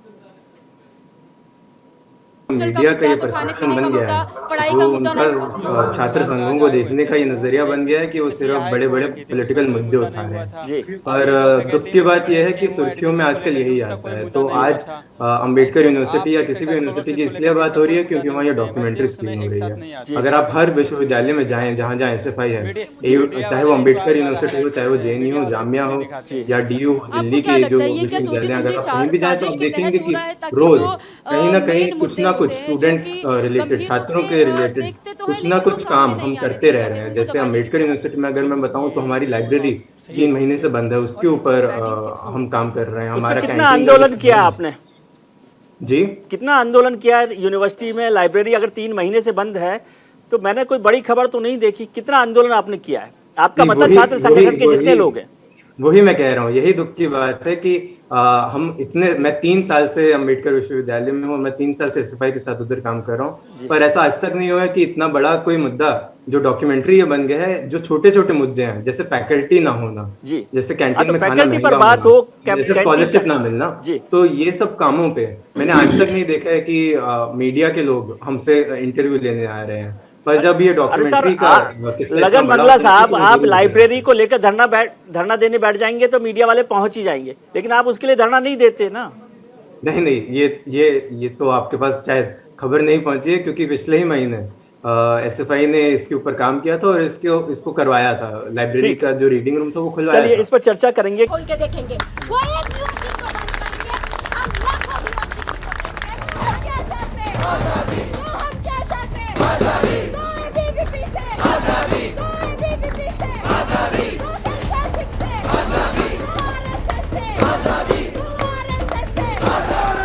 मीडिया का ये परसेप्शन बन गया है, वो उनका छात्र संघों को देखने का ये नजरिया बन गया है कि वो सिर्फ बड़े बड़े पॉलिटिकल मुद्दे उठा रहे हैं। और दुख की बात यह है कि सुर्खियों में आजकल यही आता है। तो आज अंबेडकर यूनिवर्सिटी या किसी भी यूनिवर्सिटी की इसलिए बात हो रही है क्योंकि वहाँ ये डॉक्यूमेंट्री स्क्रीन हो रही है। अगर आप हर विश्वविद्यालय में जाएं, जहाँ जहाँ एसएफआई है, चाहे वो अंबेडकर यूनिवर्सिटी हो, चाहे वो जेएनयू हो, जामिया हो या डीयू दिल्ली के जो विश्वविद्यालय, अगर आप कहीं भी जाए तो आप देखेंगे कि रोज कहीं ना कहीं कुछ ना कुछ स्टूडेंट रिलेटेड, छात्रों के रिलेटेड कुछ ना कुछ काम हम करते रह रहे हैं। जैसे अम्बेडकर यूनिवर्सिटी में अगर मैं बताऊं तो हमारी लाइब्रेरी 3 महीने से बंद है, उसके ऊपर हम काम कर रहे हैं। हमारा
कितना आंदोलन किया आपने?
जी,
कितना आंदोलन किया है यूनिवर्सिटी में? लाइब्रेरी अगर 3 महीने से बंद है तो मैंने कोई बड़ी खबर तो नहीं देखी। कितना आंदोलन आपने किया है? आपका
नहीं,
मतलब छात्र संगठन के जितने लोग हैं।
वही मैं कह रहा हूँ, यही दुख की बात है कि मैं 3 साल से अम्बेडकर विश्वविद्यालय में हूँ, मैं 3 साल से एसएफआई के साथ उधर काम कर रहा हूँ, पर ऐसा आज तक नहीं हुआ है कि इतना बड़ा कोई मुद्दा जो डॉक्यूमेंट्री बन गया है, जो छोटे छोटे मुद्दे हैं, जैसे फैकल्टी ना होना,
जी,
जैसे कैंटीन
तो
में खाना
फैकल्टी पर
महंगा
बात
होना,
हो,
जैसे स्कॉलरशिप ना मिलना,
जी,
तो ये सब कामों पे मैंने आज तक नहीं देखा है कि मीडिया के लोग हमसे इंटरव्यू लेने आ रहे हैं। पर जब ये डॉक्यूमेंट्री का
लगन मंगला साहब, आप लाइब्रेरी को लेकर धरना देने बैठ जाएंगे तो मीडिया वाले पहुंच ही जाएंगे, लेकिन आप उसके लिए धरना नहीं देते ना।
नहीं, ये तो आपके पास शायद खबर नहीं पहुंची है, क्योंकि पिछले ही महीने एसएफआई ने इसके ऊपर काम किया था और इसको करवाया था। लाइब्रेरी का जो रीडिंग रूम था वो खुलवाया।
चलिए इस पर चर्चा करेंगे।
खोल के देखेंगे, वो एक यूनिवर्सिटी को बंद करेंगे, हम लाखों यूनिवर्सिटी को देंगे। हम क्या चाहते हैं? आजादी। तो हम क्या चाहते हैं? आजादी। तो एबीवीपी से आजादी। तो एबीवीपी से आजादी। तो सेंसरशिप से आजादी। तो आरएसएस से आजादी। तो आरएसएस से आजादी।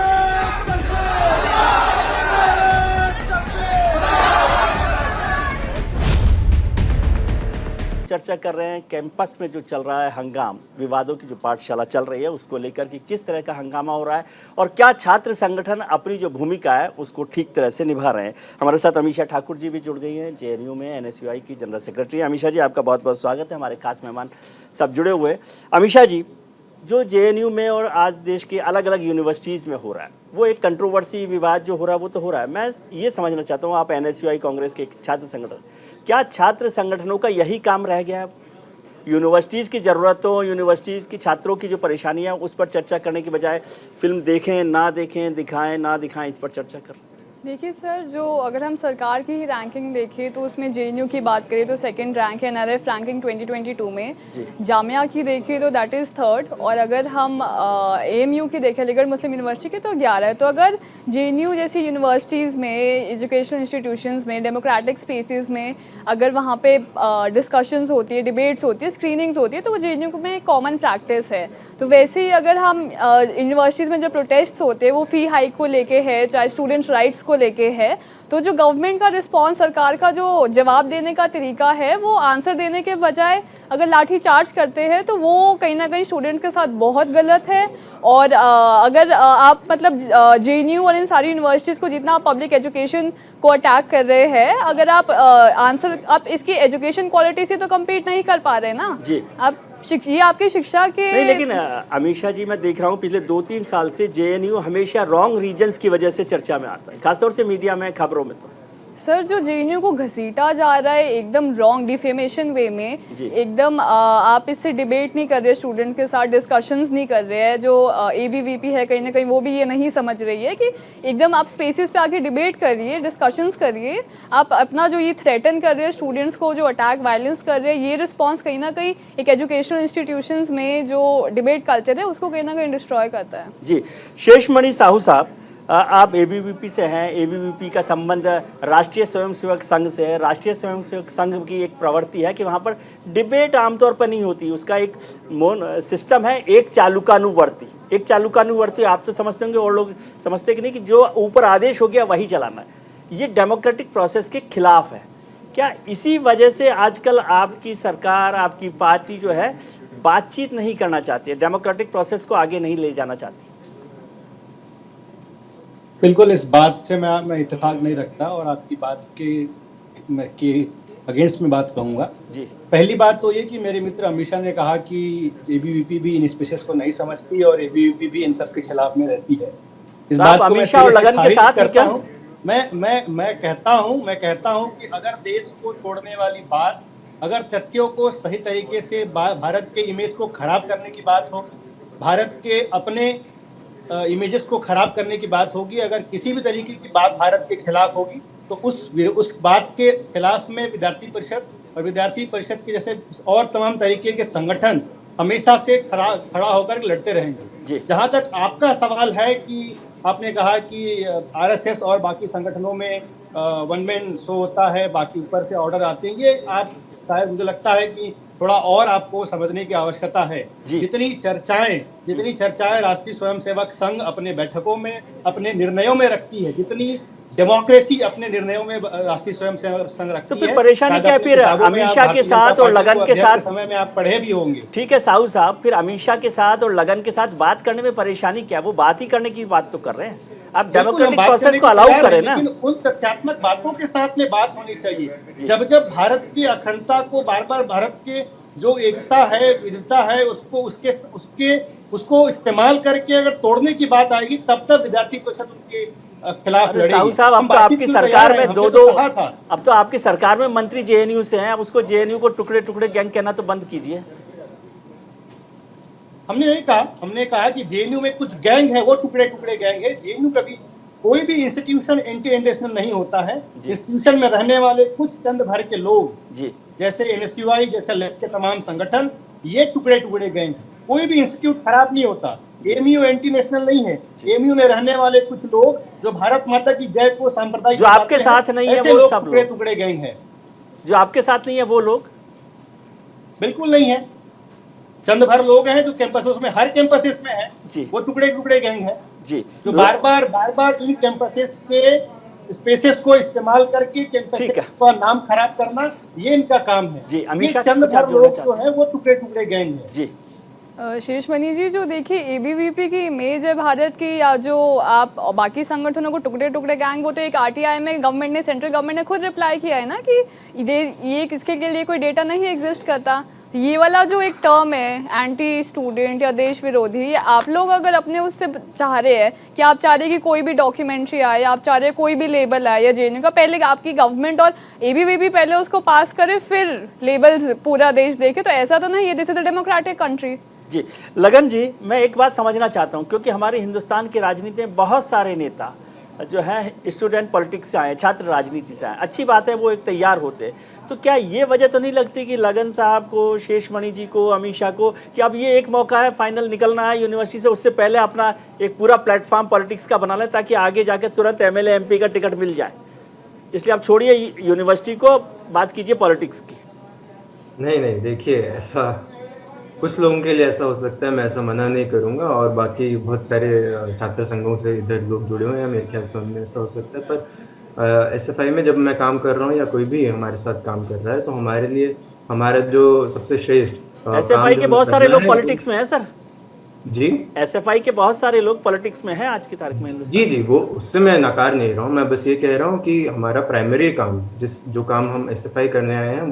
चर्चा कर रहे हैं कैंपस में जो चल रहा है हंगाम, विवादों की जो पाठशाला चल रही है उसको लेकर कि किस तरह का हंगामा हो रहा है और क्या छात्र संगठन अपनी जो भूमिका है उसको ठीक तरह से निभा रहे हैं। हमारे साथ अमीषा ठाकुर जी भी जुड़ गई हैं, जेएनयू में एनएसयूआई की जनरल सेक्रेटरी। अमीषा जी, आपका बहुत बहुत स्वागत है। हमारे खास मेहमान सब जुड़े हुए। अमीषा जी, जो जेएनयू में और आज देश के अलग अलग यूनिवर्सिटीज़ में हो रहा है, वो एक कंट्रोवर्सी, विवाद जो हो रहा है वो तो हो रहा है। मैं ये समझना चाहता हूँ, आप एनएसयूआई कांग्रेस के छात्र संगठन, क्या छात्र संगठनों का यही काम रह गया है? यूनिवर्सिटीज़ की ज़रूरतों, यूनिवर्सिटीज़ की छात्रों की जो परेशानियाँ, उस पर चर्चा करने की बजाय फिल्म देखें ना देखें, दिखाएं ना दिखाएं, इस पर चर्चा करें?
देखिए सर, जो अगर हम सरकार की ही रैंकिंग देखें तो उसमें जेएनयू की बात करें तो सेकंड रैंक है एनआरएफ रैंकिंग 2022 में। जामिया की देखिए तो दैट इज़ थर्ड, और अगर हम एएमयू की देखें, अलीगढ़ मुस्लिम यूनिवर्सिटी की, तो 11 है। तो अगर जेएनयू जैसी यूनिवर्सिटीज़ में, एजुकेशनल इंस्टीट्यूशंस में, डेमोक्रेटिक स्पेसेस में अगर वहाँ पे डिस्कशंस होती है, डिबेट्स होती है, स्क्रीनिंग्स होती है, तो वो जेएनयू में कॉमन प्रैक्टिस है। तो वैसे ही अगर हम यूनिवर्सिटीज़ में जो प्रोटेस्ट्स होते हैं वो फ़ी हाइक को लेके है, चाहे स्टूडेंट्स राइट्स को लेके है, तो जो गवर्नमेंट का रिस्पॉन्स, सरकार का जो जवाब देने का तरीका है, वो आंसर देने के बजाय अगर लाठी चार्ज करते हैं तो वो कहीं ना कहीं स्टूडेंट के साथ बहुत गलत है। और अगर आप मतलब जेएनयू और इन सारी यूनिवर्सिटीज़ को जितना आप पब्लिक एजुकेशन को अटैक कर रहे हैं, अगर आप इसकी एजुकेशन क्वालिटी से तो कम्पीट नहीं कर पा रहे ना
जी।
आप ये आपकी शिक्षा के
नहीं, लेकिन अमीषा जी, मैं देख रहा हूँ पिछले 2-3 साल से जेएनयू हमेशा रॉन्ग रीजन्स की वजह से चर्चा में आता है, खासतौर से मीडिया में, खबरों में। तो
सर, जो जेएनयू को घसीटा जा रहा है एकदम रॉन्ग डिफेमेशन वे में, एकदम आप इससे डिबेट नहीं कर रहे, स्टूडेंट के साथ डिस्कशंस नहीं कर रहे हैं। जो एबीवीपी है कहीं ना कहीं वो भी ये नहीं समझ रही है कि एकदम आप स्पेसेस पे आके डिबेट करिए, डिस्कशंस करिए। आप अपना जो ये थ्रेटन कर रहे हैं स्टूडेंट्स को, जो अटैक वायलेंस कर रहे हैं, ये रिस्पॉन्स कहीं ना कहीं एक एजुकेशनल इंस्टीट्यूशंस में जो डिबेट कल्चर है उसको कहीं ना कहीं डिस्ट्रॉय करता है।
जी, शेषमणि साहू साहब, आप एबीवीपी से हैं। एबीवीपी का संबंध राष्ट्रीय स्वयंसेवक संघ से है। राष्ट्रीय स्वयंसेवक संघ की एक प्रवृत्ति है कि वहाँ पर डिबेट आमतौर पर नहीं होती, उसका एक सिस्टम है, एक चालुकानुवर्ती। एक चालुकानुवर्ती आप तो समझते होंगे, और लोग समझते कि नहीं, कि जो ऊपर आदेश हो गया वही चलाना है। ये डेमोक्रेटिक प्रोसेस के खिलाफ है। क्या इसी वजह से आजकल आपकी सरकार, आपकी पार्टी जो है बातचीत नहीं करना चाहती है, डेमोक्रेटिक प्रोसेस को आगे नहीं ले जाना चाहती?
बिल्कुल, इस बात से मैं इत्तेफाक नहीं रखता और आपकी बात के अगेंस्ट में बात कहूँगा जी। पहली बात तो ये कि मेरे मित्र अमीषा ने कहा कि एबीवीपी भी इन स्पेसेस को नहीं समझती और एबीवीपी भी इन सब के खिलाफ में रहती है। इस बात को
अमीषा और लगन के साथ करता हूँ।
मैं कहता हूँ कि अगर देश को तोड़ने वाली बात, अगर तथ्यों को सही तरीके से भारत के इमेज को खराब करने की बात होगी, भारत के अपने इमेजेस को खराब करने की बात होगी, अगर किसी भी तरीके की बात भारत के खिलाफ होगी, तो उस बात के खिलाफ में विद्यार्थी परिषद और विद्यार्थी परिषद के जैसे और तमाम तरीके के संगठन हमेशा से खड़ा होकर लड़ते रहेंगे। जहां तक आपका सवाल है कि आपने कहा कि आरएसएस और बाकी संगठनों में वन मैन शो होता है, बाकी ऊपर से ऑर्डर आते हैं, ये आप शायद मुझे लगता है कि थोड़ा और आपको समझने की आवश्यकता है।
जी।
जितनी चर्चाएं राष्ट्रीय स्वयंसेवक संघ अपने बैठकों में, अपने निर्णयों में रखती है, जितनी डेमोक्रेसी अपने निर्णयों में राष्ट्रीय स्वयंसेवक संघ रखती
तो
है।
फिर परेशानी
शायद
क्या है
अपनी
फिर
किताबों में
अमित
आप
शाह के
भारतीय जनता
साथ और
पार्टी
लगन
को
के
अध्ययन
साथ?
समय में आप पढ़े भी होंगे।
ठीक है साहू साहब, फिर अमित शाह के साथ और लगन के साथ बात करने में परेशानी क्या? वो बात ही करने की बात तो कर रहे हैं। आप
बिल्कुल, हम
डेमोक्रेटिक
बात
प्रोसेस
करने
को
को
अलाउ
तैयार
करें
हैं,
ना।
लेकिन उन तथ्यात्मक बातों के साथ में बात होनी चाहिए। जब भारत की अखंडता को बार बार, भारत के जो एकता है, विविधता है, उसको इस्तेमाल करके अगर तोड़ने की बात आएगी, तब तक विद्यार्थी परिषद उनके खिलाफ
अरे
लड़ेगी।
साहू साहब,
हम
अब तो
बातचीत
आपकी
के लिए
सरकार
तैयार हैं,
में
हमने
दो
तो कहा था।
अब तो आपकी सरकार में मंत्री जेएनयू से हैं, अब उसको जेएनयू को टुकड़े टुकड़े गैंग कहना तो बंद कीजिए।
हमने कहा कि जेएनयू में कुछ गैंग है, वो टुकड़े टुकड़े गैंग है। जेएनयू कभी कोई भी इंस्टीट्यूशन एंटी नेशनल नहीं होता है। इंस्टीट्यूशन में रहने वाले कुछ चंद भर के लोग,
जी,
जैसे एनएसयूआई जैसे लेफ्ट के तमाम संगठन, ये टुकड़े टुकड़े गैंग है। कोई भी इंस्टीट्यूट खराब नहीं होता। एएमयू एंटी नेशनल नहीं है। एएमयू में रहने वाले कुछ लोग जो भारत माता की जय को सांप्रदायिक
जो आपके साथ नहीं है, वो सब
टुकड़े
लोग
टुकड़े गैंग है।
जो आपके साथ नहीं है वो लोग
बिल्कुल नहीं है। चंद भर लोग हैं जो कैंपस में, हर कैंपस में है,
जी,
वो टुकड़े टुकड़े गैंग है।
जी,
जो बार बार इन कैंपसेस के स्पेसेस को इस्तेमाल करके कैंपसेस का नाम खराब करना, ये इनका काम है।
जी, अमित
ये
शाह
चंद
कुछ आप
भर
जोड़ना
लोग जो है वो टुकड़े टुकड़े गैंग है।
जी।
शेषमणि जी, जो देखिए एबीवीपी की इमेज है भारत की, या जो आप बाकी संगठनों को टुकड़े टुकड़े गैंग, वो तो एक आरटीआई में गवर्नमेंट ने, सेंट्रल गवर्नमेंट ने खुद रिप्लाई किया है ना कि ये किसके के लिए कोई डेटा नहीं एग्जिस्ट करता। ये वाला जो एक टर्म है एंटी स्टूडेंट या देश विरोधी, ये आप लोग अगर अपने उससे चाह रहे हैं कि आप चाह रहे हैं कि कोई भी डॉक्यूमेंट्री आए, आप चाह रहे हैं कोई भी लेबल आए या जेएनयू का, पहले आपकी गवर्नमेंट और एबीवीपी पहले उसको पास करे, फिर लेबल्स पूरा देश देखे, तो ऐसा तो नहीं है। This is a democratic country.
जी लगन जी, मैं एक बात समझना चाहता हूँ, क्योंकि हमारे हिंदुस्तान की राजनीति में बहुत सारे नेता जो हैं स्टूडेंट पॉलिटिक्स से आए, छात्र राजनीति से आए, अच्छी बात है, वो एक तैयार होते। तो क्या ये वजह तो नहीं लगती कि लगन साहब को, शेषमणि जी को, अमित शाह को, कि अब ये एक मौका है, फाइनल निकलना है यूनिवर्सिटी से, उससे पहले अपना एक पूरा प्लेटफॉर्म पॉलिटिक्स का बना लें, ताकि आगे जाके तुरंत एमएलए एमपी का टिकट मिल जाए। इसलिए आप छोड़िए यूनिवर्सिटी को, बात कीजिए पॉलिटिक्स की।
नहीं, देखिए, ऐसा कुछ लोगों के लिए ऐसा हो सकता है, मैं ऐसा मना नहीं करूंगा, और बाकी बहुत सारे छात्र संघों से इधर लोग जुड़े हुए हैं, मेरे ख्याल से उनमें ऐसा हो सकता है। पर एसएफआई में जब मैं काम कर रहा हूँ या कोई भी हमारे साथ काम कर रहा है, तो हमारे लिए हमारा जो सबसे श्रेष्ठ
एसएफआई के बहुत सारे लोग पॉलिटिक्स में हैं सर।
जी,
एसएफआई के बहुत सारे लोग पॉलिटिक्स में हैं आज की तारीख में हिंदुस्तान।
जी, वो उससे मैं नकार नहीं रहा हूँ। मैं बस ये कह रहा हूँ कि हमारा प्राइमरी काम, जो काम हम एसएफआई करने आए हैं,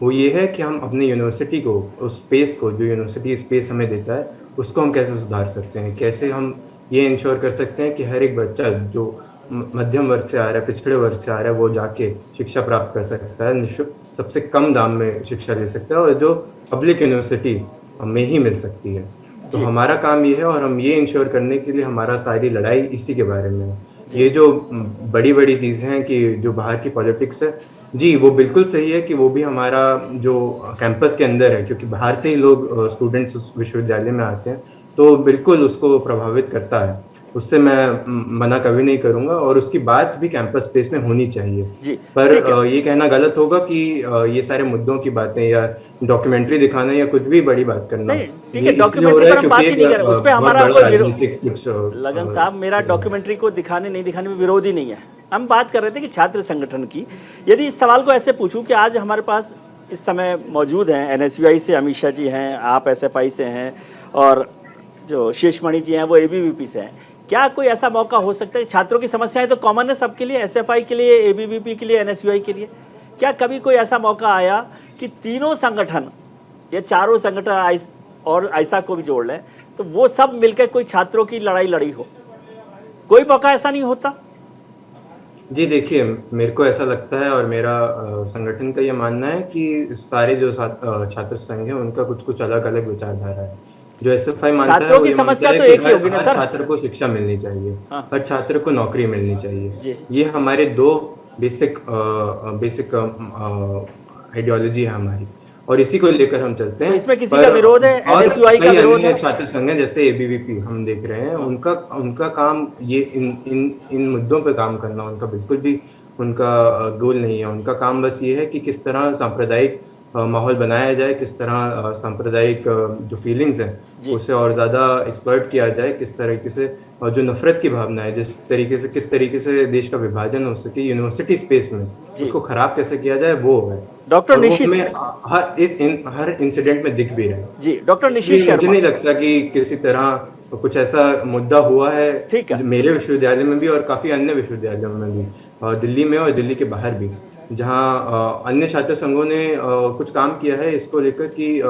वो ये है कि हम अपने यूनिवर्सिटी को, उस स्पेस को, जो यूनिवर्सिटी स्पेस हमें देता है, उसको हम कैसे सुधार सकते हैं, कैसे हम ये इंश्योर कर सकते हैं कि हर एक बच्चा जो मध्यम वर्ग से आ रहा है, पिछड़े वर्ग से आ रहा है, वो जाके शिक्षा प्राप्त कर सकता है, निःशुल्क, सबसे कम दाम में शिक्षा ले सकता है, और जो पब्लिक यूनिवर्सिटी में ही मिल सकती है। तो हमारा काम ये है, और हम ये इंश्योर करने के लिए हमारा सारी लड़ाई इसी के बारे में है। ये जो बड़ी बड़ी चीज़ें हैं कि जो बाहर की पॉलिटिक्स है, जी वो बिल्कुल सही है कि वो भी हमारा जो कैंपस के अंदर है, क्योंकि बाहर से ही लोग स्टूडेंट्स विश्वविद्यालय में आते हैं, तो बिल्कुल उसको प्रभावित करता है। उससे मैं मना कभी नहीं करूंगा, और उसकी बात भी कैंपस स्पेस में होनी चाहिए
जी।
पर ये कहना गलत होगा कि ये सारे मुद्दों की बातें या डॉक्यूमेंट्री दिखाना या कुछ भी बड़ी बात करना।
नहीं, ठीक है, डॉक्यूमेंट्री पर हम बात ही नहीं कर रहे, उस पे हमारा कोई विरोध, लगन साहब, मेरा डॉक्यूमेंट्री को दिखाने नहीं दिखाने में विरोध ही नहीं है। हम बात कर रहे थे कि छात्र संगठन की। यदि इस सवाल को ऐसे पूछूं कि आज हमारे पास इस समय मौजूद हैं, एनएसयूआई से अमित शाह जी हैं, आप एसएफआई से हैं, और जो शेषमणि जी हैं वो एबीवीपी से हैं, क्या कोई ऐसा मौका हो सकता है? छात्रों की समस्याएं तो कॉमन है सबके लिए, एसएफआई के लिए, एबीवीपी के लिए, एनएसयूआई के लिए। क्या कभी कोई ऐसा मौका आया कि तीनों संगठन या चारों संगठन और ऐसा को भी जोड़ लें, तो वो सब मिलकर कोई छात्रों की लड़ाई लड़ी हो? कोई मौका ऐसा नहीं होता?
जी देखिए, मेरे को ऐसा लगता है, और मेरा संगठन का ये मानना है कि सारे जो छात्र संघ हैं, उनका कुछ कुछ अलग अलग विचारधारा है। जो एसएफआई मानता है,
छात्रों की समस्या तो एक ही होगी ना सर?
छात्र को शिक्षा मिलनी चाहिए, हर छात्र को नौकरी मिलनी चाहिए। ये हमारे दो बेसिक आइडियोलॉजी है हमारी, और इसी को लेकर हम चलते हैं।
तो इसमें किसी का विरोध है? एनएसयूआई का विरोध है?
छात्र संघ है जैसे एबीवीपी हम देख रहे हैं, उनका काम ये इन मुद्दों पे काम करना उनका बिल्कुल भी उनका गोल नहीं है। उनका काम बस ये है कि किस तरह सांप्रदायिक माहौल बनाया जाए, किस तरह सांप्रदायिक जो फीलिंग्स हैं उसे और ज़्यादा एक्सप्लॉइट किया जाए, किस तरीके से और जो नफरत की भावना है जिस तरीके से किस तरीके से देश का विभाजन हो सके यूनिवर्सिटी स्पेस में, उसको खराब कैसे किया जाए वो है।
डॉक्टर निशित
में हर इंसिडेंट में दिख भी रहा है।
जी डॉक्टर निशित शर्मा,
मुझे नहीं लगता कि किसी तरह कुछ ऐसा मुद्दा हुआ है मेरे विश्वविद्यालय में भी और काफ़ी अन्य विश्वविद्यालयों में भी, दिल्ली में और दिल्ली के बाहर भी, जहाँ अन्य छात्र संघों ने कुछ काम किया है इसको लेकर कि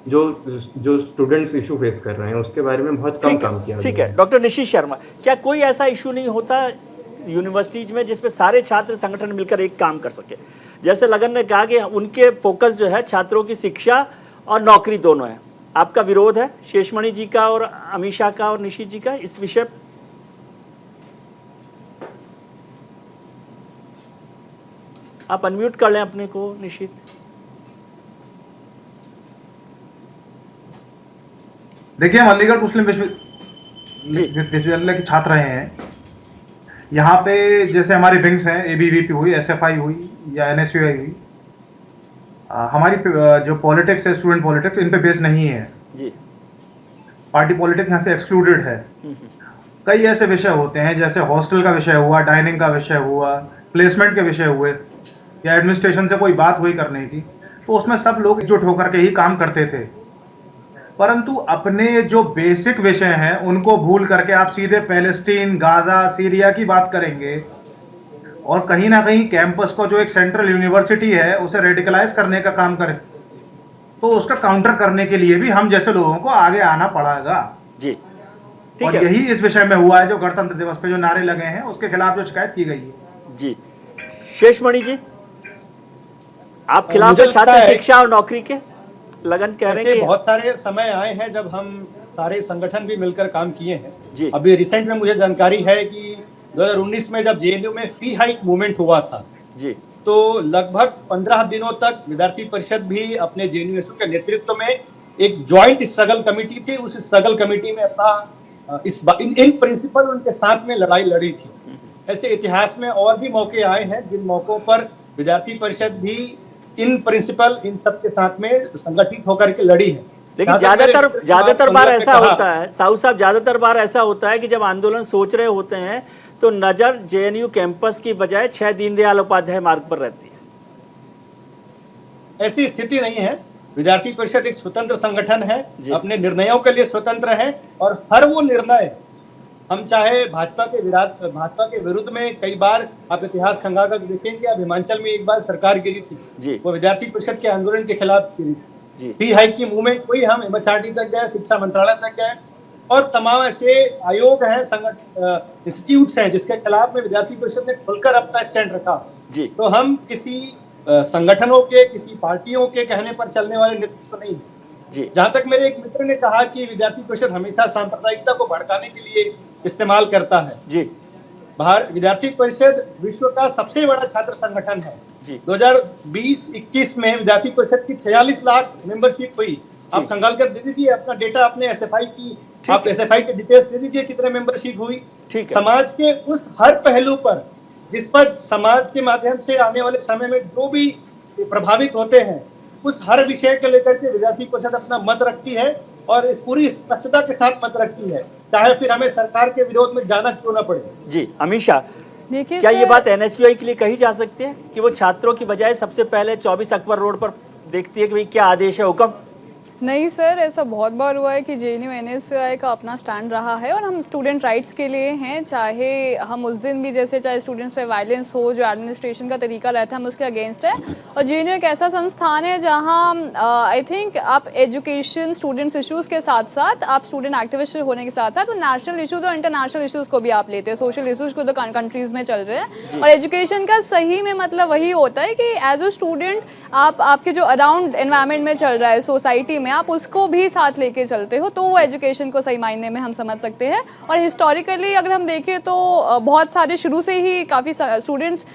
जो स्टूडेंट्स इशू फेस कर रहे हैं उसके बारे में बहुत कम काम किया।
ठीक है डॉक्टर निशित शर्मा, क्या कोई ऐसा इशू नहीं होता यूनिवर्सिटीज में जिसपे सारे छात्र संगठन मिलकर एक काम कर सके? जैसे लगन ने कहा कि उनके फोकस जो है छात्रों की शिक्षा और नौकरी दोनों है, आपका विरोध है शेषमणि जी का और अमीषा का और निशित जी का इस विषय? आप अनम्यूट कर लें अपने को निशित।
देखिए, हम अलीगढ़ मुस्लिम विश्वविद्यालय के छात्र रहे हैं। यहाँ पे जैसे हमारी विंग्स हैं, एबीवीपी हुई, एसएफआई हुई या एनएसयूआई हुई, हमारी जो पॉलिटिक्स है, स्टूडेंट पॉलिटिक्स, इन पे बेस नहीं है जी। पार्टी पॉलिटिक्स यहाँ से एक्सक्लूडेड है। कई ऐसे विषय होते हैं जैसे हॉस्टल का विषय हुआ, डाइनिंग का विषय हुआ, प्लेसमेंट के विषय हुए या एडमिनिस्ट्रेशन से कोई बात हुई करने की, तो उसमें सब लोग एकजुट होकर के ही काम करते थे। परंतु अपने जो बेसिक विषय हैं उनको भूल करके आप सीधे पैलेस्टीन, गाजा, सीरिया की बात करेंगे और कहीं ना कहीं कैंपस को जो एक सेंट्रल यूनिवर्सिटी है उसे रेडिकलाइज करने का काम करें, तो उसका काउंटर करने के लिए भी हम जैसे लोगों को आगे आना पड़ेगा जी। और यही इस विषय में हुआ है, जो गणतंत्र दिवस पे जो नारे लगे हैं उसके खिलाफ जो शिकायत की गई है जी।
शेषमणि जी, आप खिलाफ है छात्र शिक्षा और नौकरी के? लगन कह रहे हैं कि
बहुत सारे समय आए हैं जब हम सारे संगठन भी मिलकर काम किए हैं जी। अभी रिसेंट में मुझे जानकारी है कि 2019 में जब जेएनयू में फी हाइक मूवमेंट हुआ था जी, तो लगभग 15 दिनों तक विद्यार्थी परिषद भी अपने जेएनयू के नेतृत्व में एक ज्वाइंट स्ट्रगल कमेटी थी। उस स्ट्रगल कमेटी में अपना इन प्रिंसिपल उनके साथ में लड़ाई लड़ी थी। ऐसे इतिहास में और भी मौके आए हैं जिन मौकों पर विद्यार्थी परिषद भी इन प्रिंसिपल इन सब के साथ में संगठित होकर के लड़ी है।
लेकिन ज्यादातर बार ऐसा होता है साहू साहब, ज्यादातर बार ऐसा होता है कि जब आंदोलन सोच रहे होते हैं तो नजर जेएनयू कैंपस की बजाय 6 दीनदयाल उपाध्याय मार्ग पर रहती है।
ऐसी स्थिति नहीं है। विद्यार्थी परिषद एक स्वतंत्र संगठन है, अपने निर्णयों के लिए स्वतंत्र है और हर वो निर्णय, हम चाहे भाजपा के विरुद्ध में कई बार आप इतिहास खंगाकर देखेंगे, अब हिमाचल में एक बार सरकार गिरी थी, वो विद्यार्थी परिषद के आंदोलन के खिलाफ गिरी थी। फी हाइक की मूवमेंट हुई, हम एमएचआरडी तक गए, शिक्षा मंत्रालय तक गए और तमाम ऐसे आयोग हैं, इंस्टीट्यूट्स हैं जिसके खिलाफ में विद्यार्थी परिषद ने खुलकर अपना स्टैंड रखा जी। तो हम किसी संगठनों के, किसी पार्टियों के कहने पर चलने वाले नेतृत्व नहीं जी। जहां तक मेरे एक मित्र ने कहा कि विद्यार्थी परिषद हमेशा सांप्रदायिकता को भड़काने के लिए इस्तेमाल करता है जी। विद्यार्थी परिषद विश्व का सबसे बड़ा छात्र संगठन है जी। 2020-21 में विद्यार्थी परिषद की 46 लाख मेंबरशिप हुई। आप खंगाल कर दे दीजिए अपना डेटा, अपने एसएफआई की, आप एसएफआई के डिटेल्स दे दीजिए कितने मेंबरशिप हुई। समाज के उस हर पहलू पर जिस पर समाज के माध्यम से आने वाले समय में जो भी प्रभावित होते हैं, उस हर विषय को लेकर के विद्यार्थी परिषद अपना मत रखती है और पूरी स्पष्टता के साथ मत रखती है, चाहे फिर हमें सरकार के विरोध में जाना क्यों ना पड़े जी। अमीषा, क्या ये बात एनएसयूआई के लिए कही जा सकती है कि वो छात्रों की बजाय सबसे पहले 24 अकबर रोड पर देखती है कि भाई क्या आदेश है, हुक्म?
नहीं सर, ऐसा बहुत बार हुआ है कि जेएनयू एनएसयूआई का अपना स्टैंड रहा है और हम स्टूडेंट राइट्स के लिए हैं, चाहे हम उस दिन भी चाहे स्टूडेंट्स पे वायलेंस हो, जो एडमिनिस्ट्रेशन का तरीका रहता है, हम उसके अगेंस्ट है। और जेएनयू एक ऐसा संस्थान है जहां आई थिंक आप एजुकेशन, स्टूडेंट्स इश्यूज़ के साथ साथ आप स्टूडेंट एक्टिविस्ट होने के साथ साथ वो नेशनल इशूज़ और इंटरनेशनल इशूज़ को भी आप लेते हैं, सोशल इशूज़ को तो कंट्रीज़ में चल रहे हैं। और एजुकेशन का सही में मतलब वही होता है कि एज अ स्टूडेंट आपके जो अराउंड एनवायरनमेंट में चल रहा है, सोसाइटी में आप उसको भी साथ लेके चलते हो तो वो एजुकेशन को सही मायने में हम समझ सकते हैं। और हिस्टोरिकली अगर हम देखें तो बहुत सारे शुरू से ही काफ़ी स्टूडेंट्स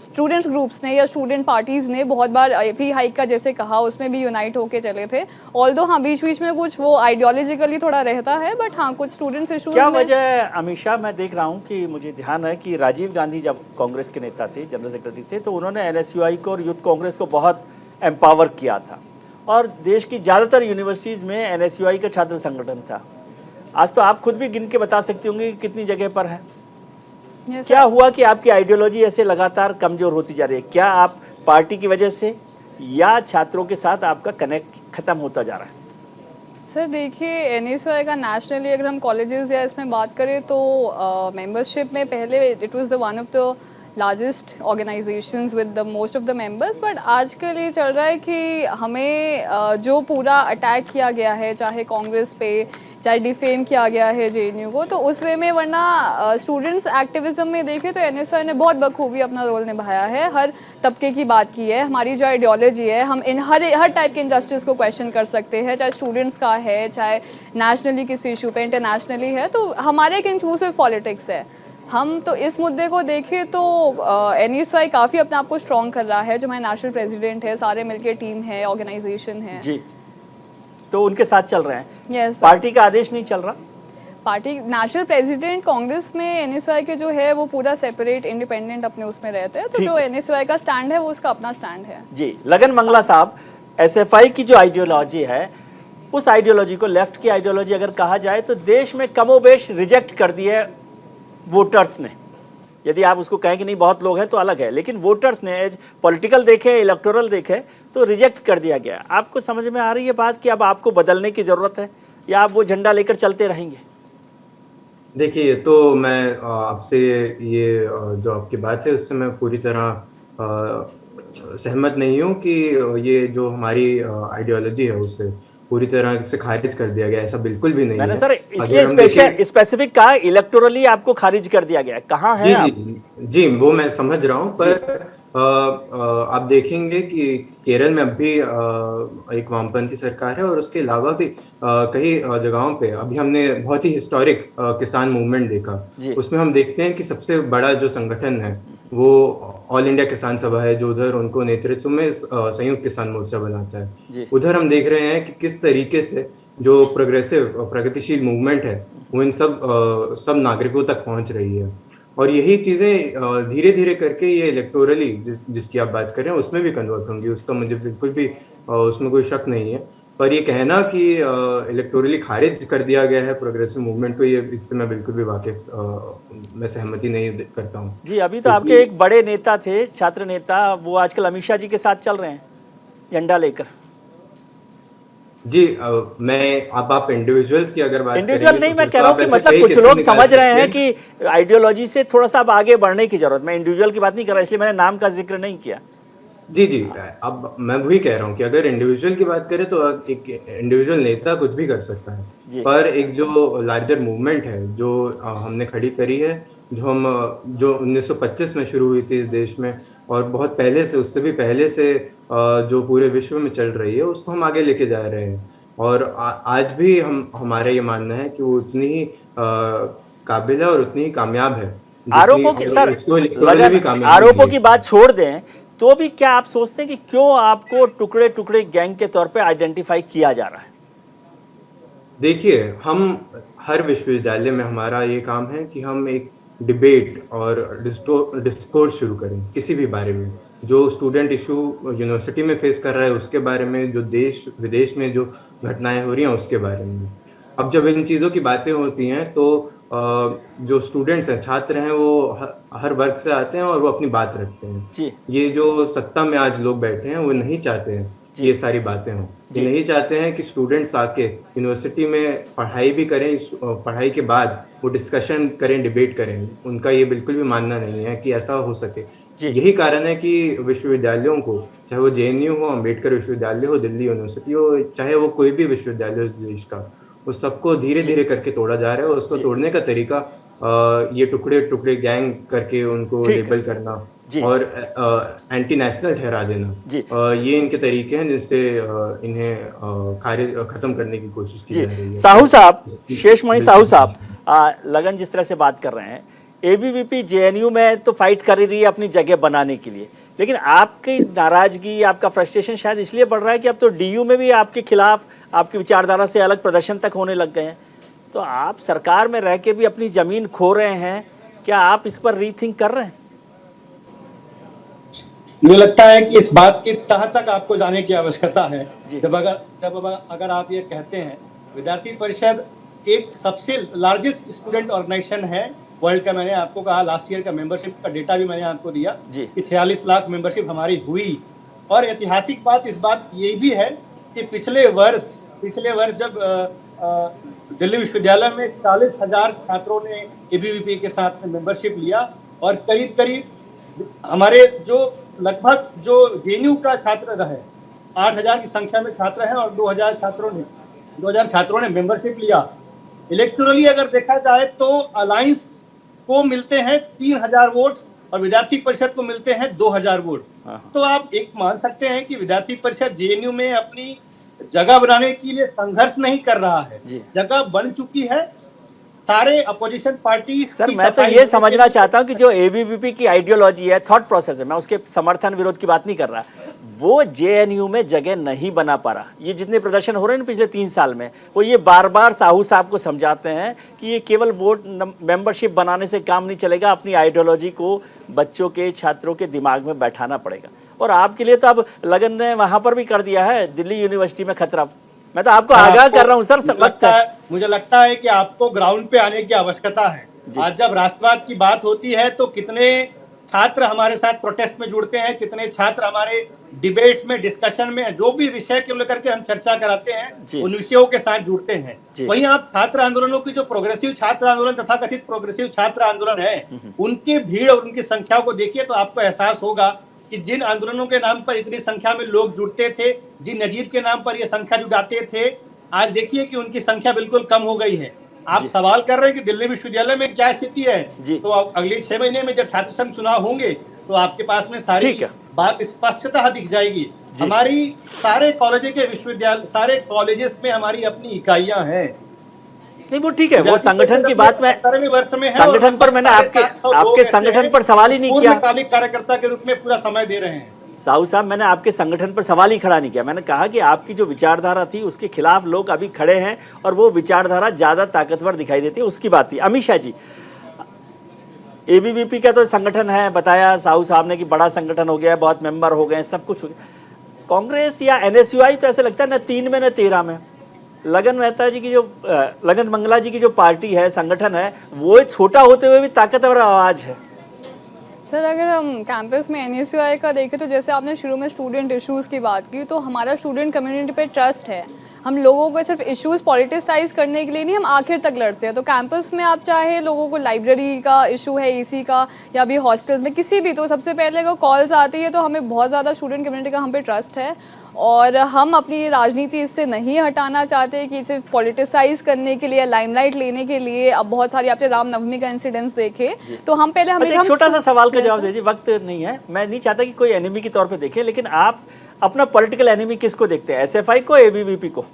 स्टूडेंट्स ग्रुप्स ने या स्टूडेंट पार्टीज़ ने बहुत बार फ़ी हाइक का जैसे कहा उसमें भी यूनाइट होके चले थे। ऑल्दो हाँ बीच बीच में कुछ वो आइडियोलॉजिकली थोड़ा रहता है, बट हाँ कुछ स्टूडेंट्स इशूज़
क्या वजह है अमित शाह? मैं देख रहा हूँ कि मुझे ध्यान है कि राजीव गांधी जब कांग्रेस के नेता थे, जनरल सेक्रेटरी थे, तो उन्होंने एनएसयूआई को और यूथ कांग्रेस को बहुत एम्पावर किया था और देश की ज़्यादातर यूनिवर्सिटीज़ में एनएसयूआई का छात्र संगठन था। आज तो आप खुद भी गिन के बता सकती होंगी कि कितनी जगह पर है। क्या हुआ कि आपकी आइडियोलॉजी ऐसे लगातार कमज़ोर होती जा रही है? क्या आप पार्टी की वजह से या छात्रों के साथ आपका कनेक्ट खत्म होता जा रहा है?
सर देखिए, एनएसयूआई का नेशनली अगर हम कॉलेजेस या इसमें बात करें तो मेंबरशिप में पहले it was the one of the largest organisations with the most of the members, but आजकल ये चल रहा है कि हमें जो पूरा अटैक किया गया है चाहे कांग्रेस पे चाहे डिफेम किया गया है जेएनयू को, तो उस वे में वरना स्टूडेंट्स एक्टिविज्म में देखें तो एनएसयूआई ने बहुत बखूबी अपना रोल निभाया है। हर तबके की बात की है। हमारी जो आइडियोलॉजी है हम इन हर टाइप के इंजस्टिस को क्वेश्चन कर सकते हैं, चाहे स्टूडेंट्स का है चाहे नेशनली किसी इशू पे इंटरनेशनली है, तो हमारे एक इंक्लूसिव पॉलिटिक्स है। हम तो इस मुद्दे को देखें तो एनएसयूआई काफ़ी अपने आप को स्ट्रॉन्ग कर रहा है। जो हमारे नेशनल प्रेसिडेंट है, सारे मिलकर टीम है, ऑर्गेनाइजेशन है
जी, तो उनके साथ चल रहे हैं।
यस,
पार्टी का आदेश नहीं चल रहा?
पार्टी नेशनल प्रेसिडेंट कांग्रेस में एनएसयूआई के जो है वो पूरा सेपरेट इंडिपेंडेंट अपने उसमें रहते हैं, तो जो एनएसयूआई का स्टैंड है वो उसका अपना स्टैंड है।
जी, लगन मंगला साहब, एसएफआई की जो आइडियोलॉजी है उस आइडियोलॉजी को, लेफ्ट की आइडियोलॉजी अगर कहा जाए तो देश में कमोबेश रिजेक्ट कर दी है वोटर्स ने। यदि आप उसको कहें कि नहीं बहुत लोग हैं तो अलग है, लेकिन वोटर्स ने एज पॉलिटिकल देखे, इलेक्टोरल देखे तो रिजेक्ट कर दिया गया। आपको समझ में आ रही है बात कि अब आपको बदलने की ज़रूरत है या आप वो झंडा लेकर चलते रहेंगे?
देखिए, तो मैं आपसे ये जो आपकी बात है उससे मैं पूरी तरह सहमत नहीं हूँ कि ये जो हमारी आइडियोलॉजी है उसे पूरी तरह से खारिज कर दिया गया। ऐसा बिल्कुल भी नहीं है।
मैंने सर इसलिए स्पेसिफिक कहा, इलेक्टोरली आपको खारिज कर दिया गया है। कहाँ है आप?
जी, वो मैं समझ रहा हूँ, पर आप देखेंगे कि केरल में अभी एक वामपंथी सरकार है और उसके अलावा भी कई जगहों पे अभी हमने बहुत ही हिस्टोरिक किसान मूवमेंट देखा। उसमें हम देखते हैं कि सबसे बड़ा जो संगठन है वो ऑल इंडिया किसान सभा है, जो उधर उनको नेतृत्व में संयुक्त किसान मोर्चा बनाता है। उधर हम देख रहे हैं कि किस तरीके से जो प्रगतिशील मूवमेंट है वो इन सब नागरिकों तक पहुंच रही है। और यही चीज़ें धीरे धीरे करके ये इलेक्टोरली जिसकी आप बात कर रहे हैं उसमें भी कन्वर्ट होंगी, उसका मुझे बिल्कुल भी उसमें कोई शक नहीं है। पर ये कहना कि इलेक्टोरली खारिज कर दिया गया है प्रोग्रेसिव मूवमेंट को, ये इससे मैं बिल्कुल भी मैं सहमति नहीं करता हूँ।
जी, अभी तो आपके एक बड़े नेता थे, छात्र नेता, वो आजकल अमित शाह जी के साथ चल रहे हैं झंडा लेकर।
जी, मैं आप इंडिविजुअल्स की अगर बात
इंडिविजुअल नहीं, मैं कह रहा हूँ कि मतलब कुछ लोग समझ रहे हैं कि आइडियोलॉजी से थोड़ा सा अब आगे बढ़ने की जरूरत। मैं इंडिविजुअल की बात नहीं कर रहा, इसलिए मैंने नाम का जिक्र नहीं किया।
जी, अब मैं वही कह रहा हूँ कि अगर इंडिविजुअल की बात करें तो एक इंडिविजुअल नेता कुछ भी कर सकता है, पर एक जो लार्जर मूवमेंट है जो हमने खड़ी करी है, जो 1925 में शुरू हुई थी इस देश में और बहुत पहले से, उससे भी पहले से जो पूरे विश्व में चल रही है, उसको हम आगे लेके जा रहे हैं। और आज भी हमारा ये मानना है कि वो उतनी ही काबिल है और उतनी ही कामयाब है।
आरोपों की सर, आरोपों की बात छोड़ दें तो भी क्या आप सोचते हैं कि क्यों आपको टुकड़े टुकड़े गैंग के तौर पे आइडेंटिफाई किया जा रहा है?
देखिए, हम हर विश्वविद्यालय में हमारा ये काम है कि हम एक डिबेट और डिस्कोर्स शुरू करें किसी भी बारे में, जो स्टूडेंट इशू यूनिवर्सिटी में फेस कर रहा है उसके बारे में, जो देश विदेश में जो घटनाएं हो रही हैं उसके बारे में। अब जब इन चीज़ों की बातें होती हैं तो जो स्टूडेंट्स हैं, छात्र हैं, वो हर वर्ग से आते हैं और वो अपनी बात रखते हैं। ये जो सत्ता में आज लोग बैठे हैं वो नहीं चाहते हैं ये सारी बातें हों। ये नहीं चाहते हैं कि स्टूडेंट्स आके यूनिवर्सिटी में पढ़ाई भी करें, पढ़ाई के बाद वो डिस्कशन करें, डिबेट करें। उनका ये बिल्कुल भी मानना नहीं है कि ऐसा हो सके। यही कारण है कि विश्वविद्यालयों को, चाहे वो जेएनयू हो, अम्बेडकर विश्वविद्यालय हो, दिल्ली यूनिवर्सिटी हो, चाहे वो कोई भी विश्वविद्यालय हो देश का, वो सबको धीरे धीरे करके तोड़ा जा रहा है। और उसको तोड़ने का तरीका ये टुकड़े टुकड़े गैंग करके उनको
ठीक है।
लेबल करना
जी।
और एंटी नेशनल ठहरा देना,
जी।
ये इनके तरीके हैं जिनसे इन्हें कार्य खत्म करने की कोशिश की
जी।
जा रही है।
साहू साहब, शेषमणि
बिल्कुल।
साहू साहब, लगन जिस तरह से बात कर रहे हैं, एबीवीपी जेएनयू में तो फाइट कर रही है अपनी जगह बनाने के लिए, लेकिन आपकी नाराजगी, आपका फ्रस्ट्रेशन शायद इसलिए बढ़ रहा है कि अब तो डीयू में भी आपके खिलाफ, आपकी विचारधारा से अलग प्रदर्शन तक होने लग गए हैं। तो आप सरकार में रह के भी अपनी जमीन खो रहे हैं, क्या आप इस पर रीथिंक कर रहे हैं?
मुझे लगता है कि इस बात की तह तक आपको जाने की आवश्यकता है।
जी।
जब अगर आप ये कहते हैं, विद्यार्थी परिषद एक सबसे लार्जेस्ट स्टूडेंट ऑर्गेनाइजेशन है वर्ल्ड का। मैंने आपको कहा, लास्ट ईयर का मेंबरशिप का डेटा भी मैंने आपको दिया
जी।
कि 46 लाख मेंबरशिप हमारी हुई। और ऐतिहासिक बात इस बात ये भी है कि पिछले वर्ष जब दिल्ली विश्वविद्यालय में 40,000 छात्रों ने एबीवीपी के साथ में मेंबरशिप लिया और करीब हमारे जो लगभग जो जेएनयू का छात्र रहे, 8,000 की संख्या में छात्र हैं और 2,000 छात्रों ने मेंबरशिप लिया। इलेक्टोरली अगर देखा जाए तो अलायंस को मिलते हैं 3,000 वोट और विद्यार्थी परिषद को मिलते हैं 2,000 वोट। तो आप एक मान सकते हैं कि विद्यार्थी परिषद जेएनयू में अपनी जगह बनाने के लिए संघर्ष नहीं कर रहा है, जगह बन चुकी है। सारे अपोजिशन पार्टी।
सर, मैं तो ये समझना चाहता हूं कि जो एबीवीपी की आइडियोलॉजी है, थॉट प्रोसेस है, मैं उसके समर्थन विरोध की बात नहीं कर रहा, वो जेएनयू में जगह नहीं बना पा रहा। ये जितने प्रदर्शन हो रहे हैं पिछले 3 साल में, वो ये बार बार साहू साहब को समझाते हैं कि ये केवल वोट मेंबरशिप बनाने से काम नहीं चलेगा, अपनी आइडियोलॉजी को बच्चों के, छात्रों के दिमाग में बैठाना पड़ेगा। और आपके लिए तो अब लगन ने वहां पर भी कर दिया है, दिल्ली यूनिवर्सिटी में खतरा। मैं तो आपको आगाह कर रहा हूँ सर।
मुझे लगता है कि आपको ग्राउंड पे आने की आवश्यकता है। आज जब राष्ट्रवाद की बात होती है तो कितने छात्र हमारे साथ प्रोटेस्ट में जुड़ते हैं, कितने छात्र हमारे डिबेट्स में, डिस्कशन में, जो भी विषय को लेकर के हम चर्चा कराते हैं उन विषयों के साथ जुड़ते हैं। वहीं आप छात्र आंदोलनों की, जो प्रोग्रेसिव छात्र आंदोलन, तथाकथित प्रोग्रेसिव छात्र आंदोलन है, उनके भीड़ और उनकी संख्या को देखिए तो आपको एहसास होगा कि जिन आंदोलनों के नाम पर इतनी संख्या में लोग जुड़ते थे, जिन नजीब के नाम पर ये संख्या जुटाते थे, आज देखिए कि उनकी संख्या बिल्कुल कम हो गई है। आप सवाल कर रहे हैं कि दिल्ली विश्वविद्यालय में क्या स्थिति है, तो अगले 6 महीने में जब छात्र संघ चुनाव होंगे तो आपके पास में सारी बात स्पष्टतः दिख जाएगी। हमारी सारे कॉलेज के विश्वविद्यालय, सारे कॉलेजेस में हमारी अपनी इकाइयां हैं।
नहीं, वो ठीक है, वो संगठन की बात में, संगठन पर मैंने आपके संगठन पर सवाल ही नहीं किया।
कार्यकर्ता के रूप में पूरा समय दे रहे हैं।
साहू साहब, मैंने आपके संगठन पर सवाल ही खड़ा नहीं किया। मैंने कहा कि आपकी जो विचारधारा थी उसके खिलाफ लोग अभी खड़े हैं और वो विचारधारा ज्यादा ताकतवर दिखाई देती है, उसकी बात थी। अमित शाह जी, एबीवीपी का तो संगठन है, बताया साहू साहब ने कि बड़ा संगठन हो गया, बहुत मेंबर हो गए, सब कुछ हो गया। कांग्रेस या एनएसयूआई तो ऐसे लगता है न 3 में न 13 में। लगन मेहता जी की जो, लगन मंगला जी की जो पार्टी है, संगठन है, वो छोटा होते हुए भी ताकतवर आवाज है।
सर, अगर हम कैंपस में एनएसयूआई का देखें तो जैसे आपने शुरू में स्टूडेंट इश्यूज़ की बात की, तो हमारा स्टूडेंट कम्युनिटी पे ट्रस्ट है। हम लोगों को सिर्फ इश्यूज़ पॉलिटिसाइज करने के लिए नहीं, हम आखिर तक लड़ते हैं। तो कैंपस में आप चाहे लोगों को लाइब्रेरी का इशू है, ईसी का, या भी हॉस्टल्स में किसी भी, तो सबसे पहले अगर कॉल्स आती है तो हमें बहुत ज़्यादा स्टूडेंट कम्युनिटी का हम पे ट्रस्ट है। और हम अपनी राजनीति इससे नहीं हटाना चाहते कि सिर्फ पॉलिटिसाइज करने के लिए, लाइमलाइट लेने के लिए। अब बहुत सारी आपने रामनवमी का इंसिडेंट्स देखे, तो हम पहले हमें
छोटा सा सवाल का जवाब दीजिए, वक्त नहीं है, मैं नहीं चाहता कि कोई एनिमी के तौर पे देखे, लेकिन आप अपना पॉलिटिकल एनिमी किसको देखते हैं, एसएफआई को, एबीवीपी को?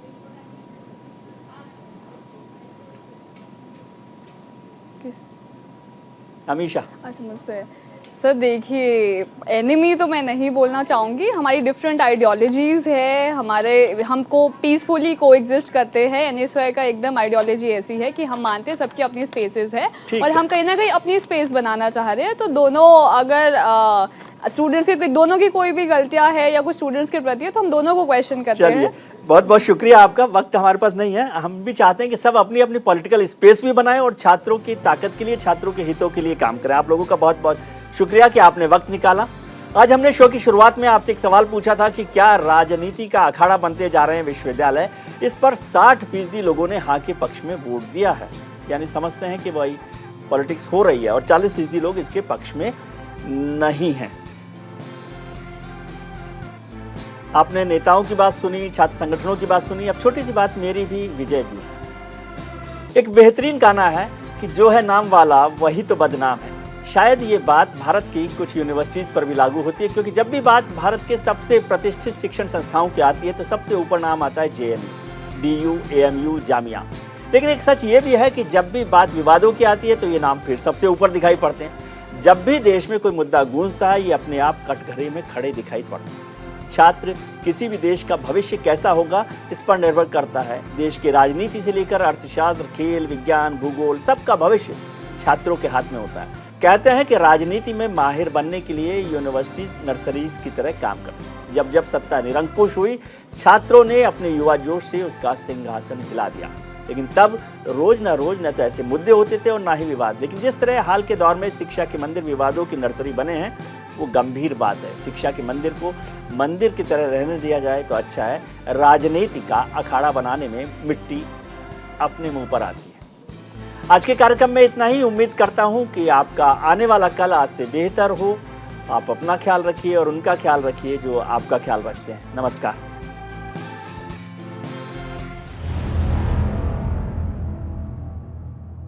अमित शाह।
अच्छा, मुझसे सर देखिए, एनिमी तो मैं नहीं बोलना चाहूँगी। हमारी डिफरेंट आइडियोलॉजीज़ है, हमको पीसफुली को एग्जिस्ट करते हैं। एनएसयूआई का एकदम आइडियोलॉजी ऐसी है कि हम मानते हैं सबकी अपनी स्पेसेस है और हम कहीं ना कहीं अपनी स्पेस बनाना चाह रहे हैं। तो दोनों, अगर स्टूडेंट्स के दोनों की कोई भी गलतियां है या कुछ स्टूडेंट्स के प्रति है तो हम दोनों को क्वेश्चन करते हैं।
बहुत बहुत शुक्रिया आपका, वक्त हमारे पास नहीं है। हम भी चाहते हैं कि सब अपनी अपनी पॉलिटिकल स्पेस भी बनाएं और छात्रों की ताकत के लिए, छात्रों के हितों के लिए काम करें। आप लोगों का बहुत बहुत शुक्रिया कि आपने वक्त निकाला। आज हमने शो की शुरुआत में आपसे एक सवाल पूछा था कि क्या राजनीति का अखाड़ा बनते जा रहे हैं विश्वविद्यालय। इस पर 60% लोगों ने हाँ के पक्ष में वोट दिया है, यानी समझते हैं कि भाई पॉलिटिक्स हो रही है, और 40% लोग इसके पक्ष में नहीं हैं। आपने नेताओं की बात सुनी, छात्र संगठनों की बात सुनी, अब छोटी सी बात मेरी भी, विजय भी। एक बेहतरीन गाना है कि जो है नाम वाला वही तो बदनाम है। शायद ये बात भारत की कुछ यूनिवर्सिटीज़ पर भी लागू होती है, क्योंकि जब भी बात भारत के सबसे प्रतिष्ठित शिक्षण संस्थाओं की आती है तो सबसे ऊपर नाम आता है JNU, DU, AMU, जामिया। लेकिन एक सच ये भी है कि जब भी बात विवादों की आती है तो ये नाम फिर सबसे ऊपर दिखाई पड़ते हैं। जब भी देश में कोई मुद्दा गूंजता है ये अपने आप कटघरे में खड़े दिखाई पड़ते हैं। छात्र किसी भी देश का भविष्य कैसा होगा इस पर निर्भर करता है। देश की राजनीति से लेकर अर्थशास्त्र, खेल, विज्ञान, भूगोल, सबका भविष्य छात्रों के हाथ में होता है। कहते हैं कि राजनीति में माहिर बनने के लिए यूनिवर्सिटीज नर्सरीज की तरह काम करती हैं। जब जब सत्ता निरंकुश हुई, छात्रों ने अपने युवा जोश से उसका सिंहासन हिला दिया। लेकिन तब रोज न तो ऐसे मुद्दे होते थे और ना ही विवाद। लेकिन जिस तरह हाल के दौर में शिक्षा के मंदिर विवादों की नर्सरी बने हैं, वो गंभीर बात है। शिक्षा के मंदिर को मंदिर की तरह रहने दिया जाए तो अच्छा है। राजनीति का अखाड़ा बनाने में मिट्टी अपने मुंह पर आती है। आज के कार्यक्रम में इतना ही। उम्मीद करता हूं कि आपका आने वाला कल आज से बेहतर हो। आप अपना ख्याल रखिए और उनका ख्याल रखिए जो आपका ख्याल रखते हैं। नमस्कार।